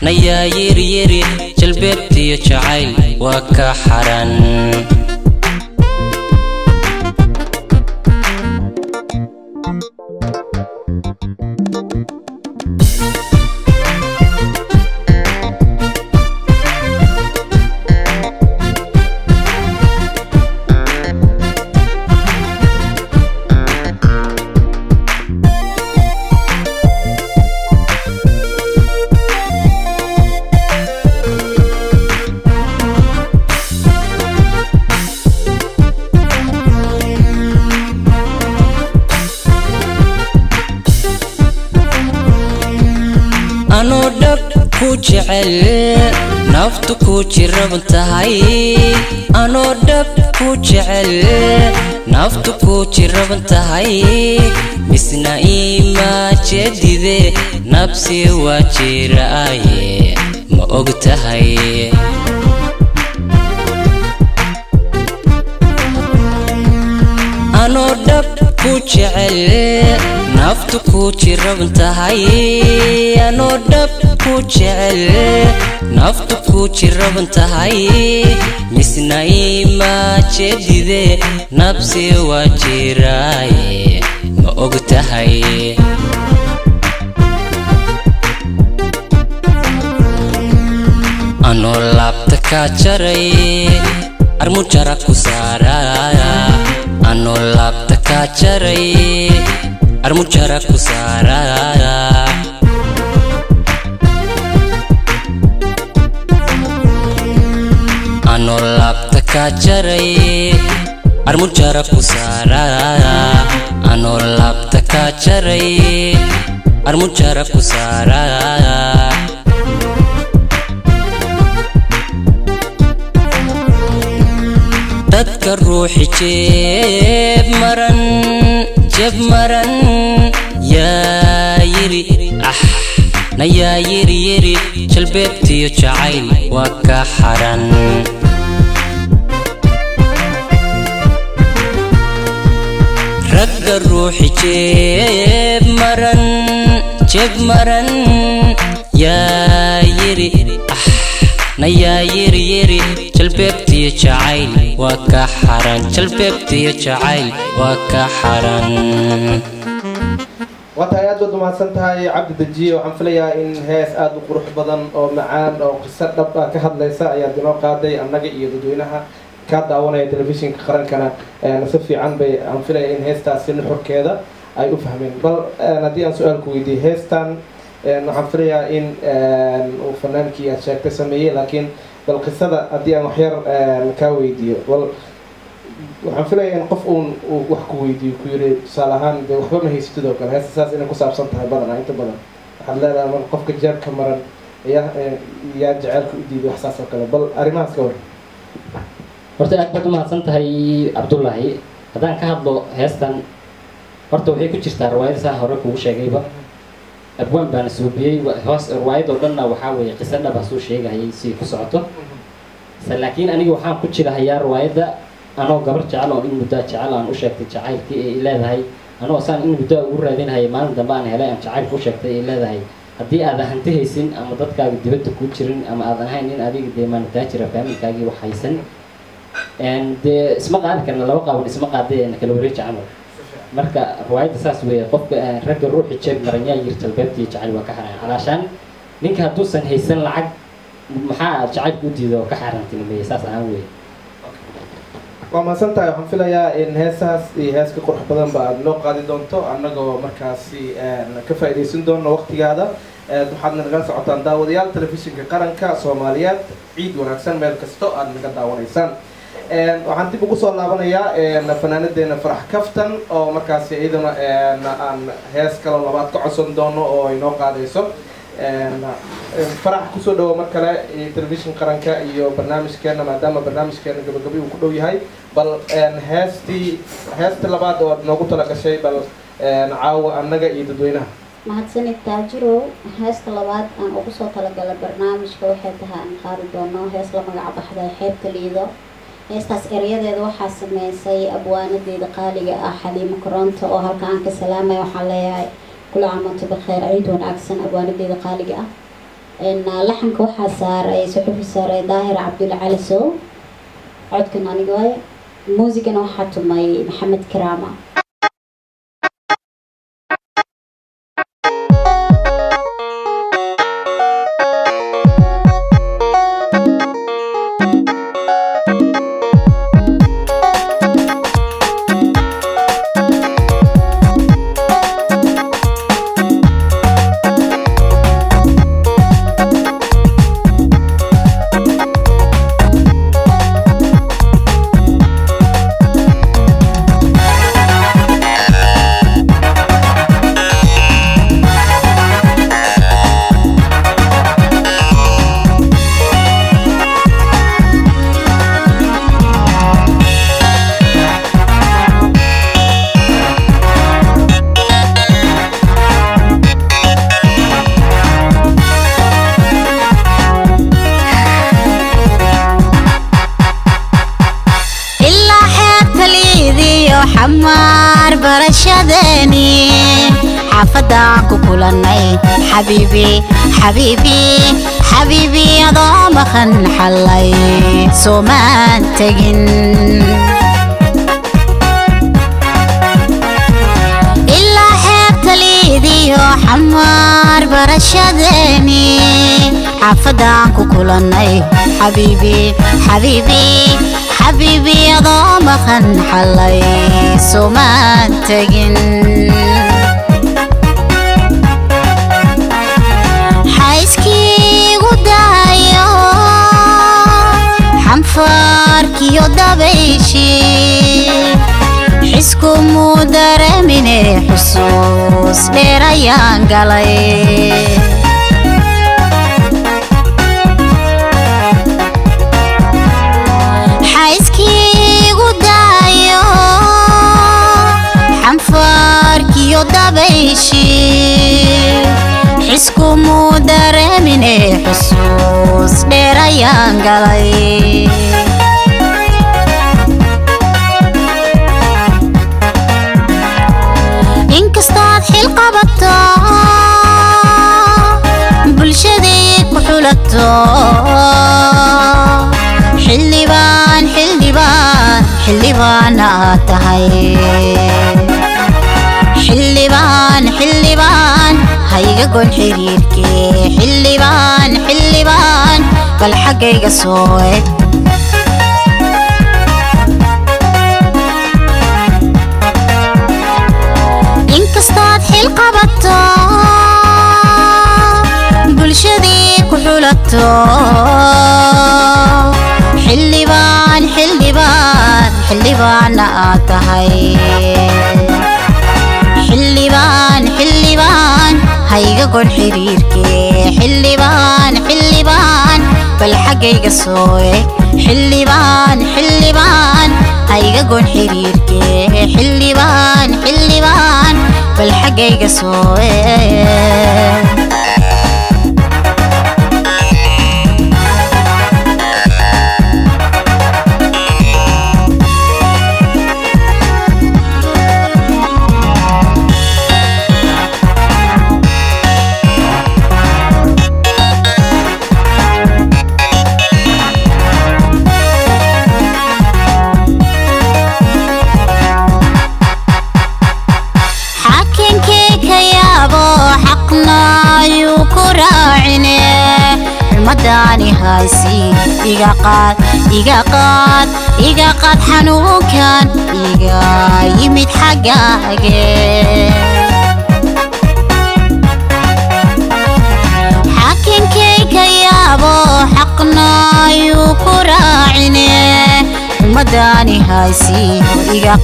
na yaa yiri jalbeebtiyo jacayl waa ka xaran naftu ku jiraban tahay anoo dhab ku jecel naftu ku jiraban tahay misna ima jedide nabsi waa jiraaye ma og tahay anoo dhab ku jecel naftu ku jiraban tahay anoo dhab ku jecel naftu ku jiraban tahay misna ima jedide nabsi waa jiraaye ma og tahay anoo laabta ka jaray armujara ku saaraya anoo laabta ka jaray armujara ku saaraya anoo laabta ka jaray armujara ku saaraya anoo laabta ka jaray armujara ku saaraya dadka ruuxi jeeb maran yaa yiri na yaa yiri jalbeebtiyo jacayl waa ka xaran ragga ruuxi jeeb maran yaa yiri na yaa yiri jalbeebtiyo jacayl waa ka xaran jalbeebtiyo jacayl waa ka xaran waatahay aad baad umahadsan tahay cabdi dajiye waxaan filayaa in hees aad u qurux badan oo macaan oo qiso dhab ah ka hadlaysa ayaad inoo qaaday annaga iyo dadweynaha ka daawanaya telefishinka qarankana si fiican bay aan filaya in heestaasi nuxurkeeda ay u fahmeen bal haddii aan su-aal ku weydiiyey heestan waxaan filayaa in uu fanaankii aad sheegtay sameeyey laakiin bal qisada haddii aan waxyar kaa weydiiyo bal waxaan filaya in qof uu wax ku weydiiyo ku yiri tusaale ahaan dee waxba ma haysatid oo kale heesta saas inay ku saabsan tahay badanaa inta badan waxaad leedahay mar qofka jeebka maran yaa jaceylka u diiday wax saas oo kale bal arrimahaas ka war horta aad baad umahadsan tahay cabdullaahi haddaan ka hadlo heestan horta waxay ku jirtaa riwaayada saa hore kugu sheegayba abwaan baana suubiyey hoos riwaayadoo dhanna waxaa weeye qiso dhaba suu sheegahayay si ku socoto laakiin aniga waxaan ku jirahayaa riwaayadda anoo gabar jecel oo in muddaa jecel aan u sheegtay jacaylkii ay leedahay anoo saan in muddaa ugu raadinahayay maalin dambe aan helay aan jacaylka u sheegtay ay leedahay haddii aadan hanti haysin ama dadkaaga dibadda ku jirin ama aadan ahayn in adiga dee maanataajira faamilkaagii wax haysan dee isma qaadi karna laba qaawan isma qaadee kala wareeji camal marka riwaayadda saas weeye qofka ragga ruuxi jeeb maranyaa yir jalbeebtii jacayl waa ka xaran calaashaan ninka hadduusan haysan lacag maxaa jacaylka u diido oo ka xaaraantinimeeyey saas ahaan weeye waa mahadsan tahay waxaan filayaa in heesaas iyo heeska qurux badan ba aad noo qaadi doonto annagoo markaasi ka faa'iidaysan doono waqtigaada waxaadna nagala socotaan daawadayaal telefishinka qaranka soomaaliyeed ciid wanaagsan meel kasto aad naga daawanaysaan waxaan dib ugu soo laabanayaa fanaanadeena farax kaftan oo markaasi iyaduna aan hees kale labaad ka codsan doono oo ay noo qaadayso farax kusoo dhawo mar kale telefishin qaranka iyo barnaamijkeena maadaama barnaamijkeena gabagabi uu ku dhow yahay bal heesta labaad oo aad noogu talagashay bal caawa annaga iyo dadweynaha mahadsanid taajirow heesta labaad aan ugu soo talagala barnaamijka waxay tahay aan qaadi doono hees la magac baxday xeebta liido heestaas erayadeeda waxaa sameysay abwaanadeeda qaaliga ah Xaliimo Koronto oo halkaan ka salaamay waxaan leeyahay kula caamto bixeer ciid wanaagsan abwaanadeeda qaaliga ah laxanka waxaa saaray suxufi saaray Daahir Cabdulla Cali Sow codkan aniga waay muusigana waxaa tumay Maxamed Karaama حمار برشدني حفظك كلني حبيبي حبيبي حبيبي يا ضامخن حلي سومان تجن إلا حبت ليدي حمار برشدني حفظك كلني حبيبي حبيبي حبيبي يا ضامخن حلي سومان تجن حيسكي ودايو حنفاركي يدبيشي حسكو مودر من حسوس ليريان قلي حنفاركي يدبيشي حسكو مودر من حسوس ليريان قلي انكستاد حلقة بطا بلشديك وحولتو حلبان حلبان حلبان آتهاي حلبان حلبان هيا قول حريركي حلبان حلبان بالحقيقة سوي انكستاد حلقة بطا بلشديك وحولتو حلبان حلبان حلبان آتهاي حلبان حلبان هيا قول حريركي حلبان حلبان بالحقيقة سوي حلبان حلبان هيا قول حريركي حلبان حلبان بالحقيقة سوي مداني هايسي إيقا قاد حنون كان إيقا يميت حقاقي حاكين كيكا يابو حقنا يوكراعيني مداني هايسي إيقا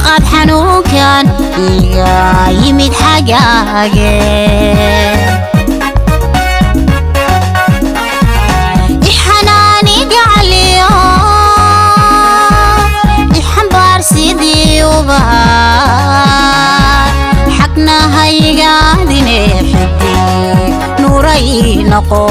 قاد حنون كان إيقا يميت حقاقي حقنا هاي قاعدين حدي نوري نقو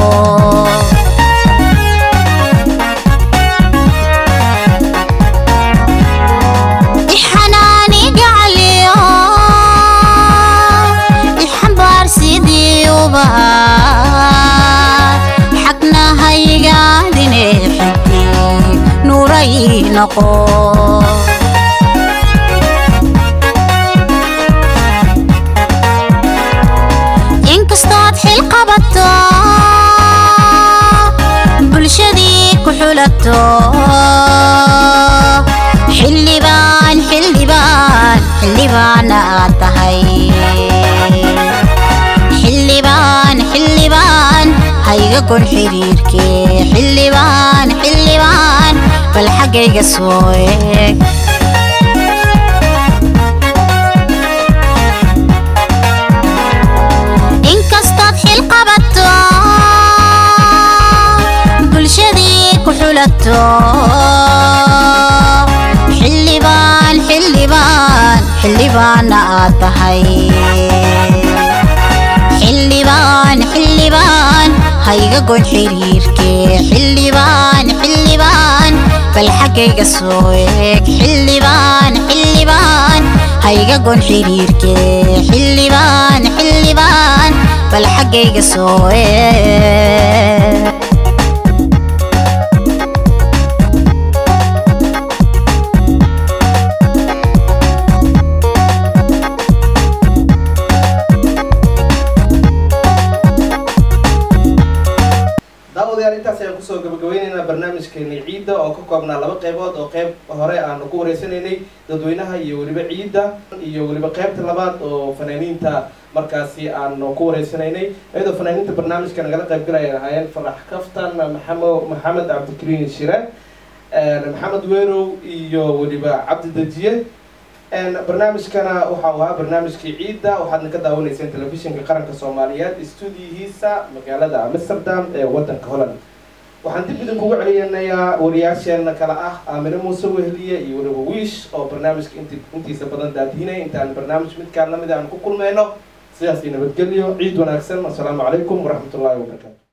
haygaadine xidig nuuray noqo inkastood xil qabato bulshadii ku xulato xildhibaana aad tahay xildhibaan hayga gon xiriirkee xildhibaan bal xaggayga soo eeg inkastood xil qabato bulshadii ku xulato xildhibaana aad tahay xildhibaan hayga gon xiriirkee xildhibaan bal xaggayga soo eeg xildhibaan hayga gon xiriirkee xildhibaan bal xaggayga soo eeg intaas ayaan kusoo gabagabaynaynaa barnaamijkeeni ciidda oo ka koobnaa 2 qaybood oo qayb hore aanu ku wareysanaynay dadweynaha iyo weliba ciidda iyo weliba qaybta labaad oo fanaaniinta markaasi aanu ku wareysanaynay iyadoo fanaaniinta barnaamijka nagala qaybgalaya ahaayeen Farax Kaftan maxamed cabdikariin shire maxamed weerow iyo weliba cabdi dajiye barnaamijkana waxa uu ahaa barnaamijkii ciidda waxaadna ka daawanayseen telefishinka qaranka Soomaaliyeed stuudiyihiisa magaalada Amsterdam ee wadanka Holland waxaan dib idin kugu celinayaa wariyaasheena kala ah Aamina Muuse Wehliye iyo weliba Wiish oo barnaamijka intiisa badan daadiinay intaan barnaamij midkaan lamid aan ku kulmayno sidaas nabadgelyo ciid wanaagsan assalaamu calaykum waraxmatullaahi wabarakaatu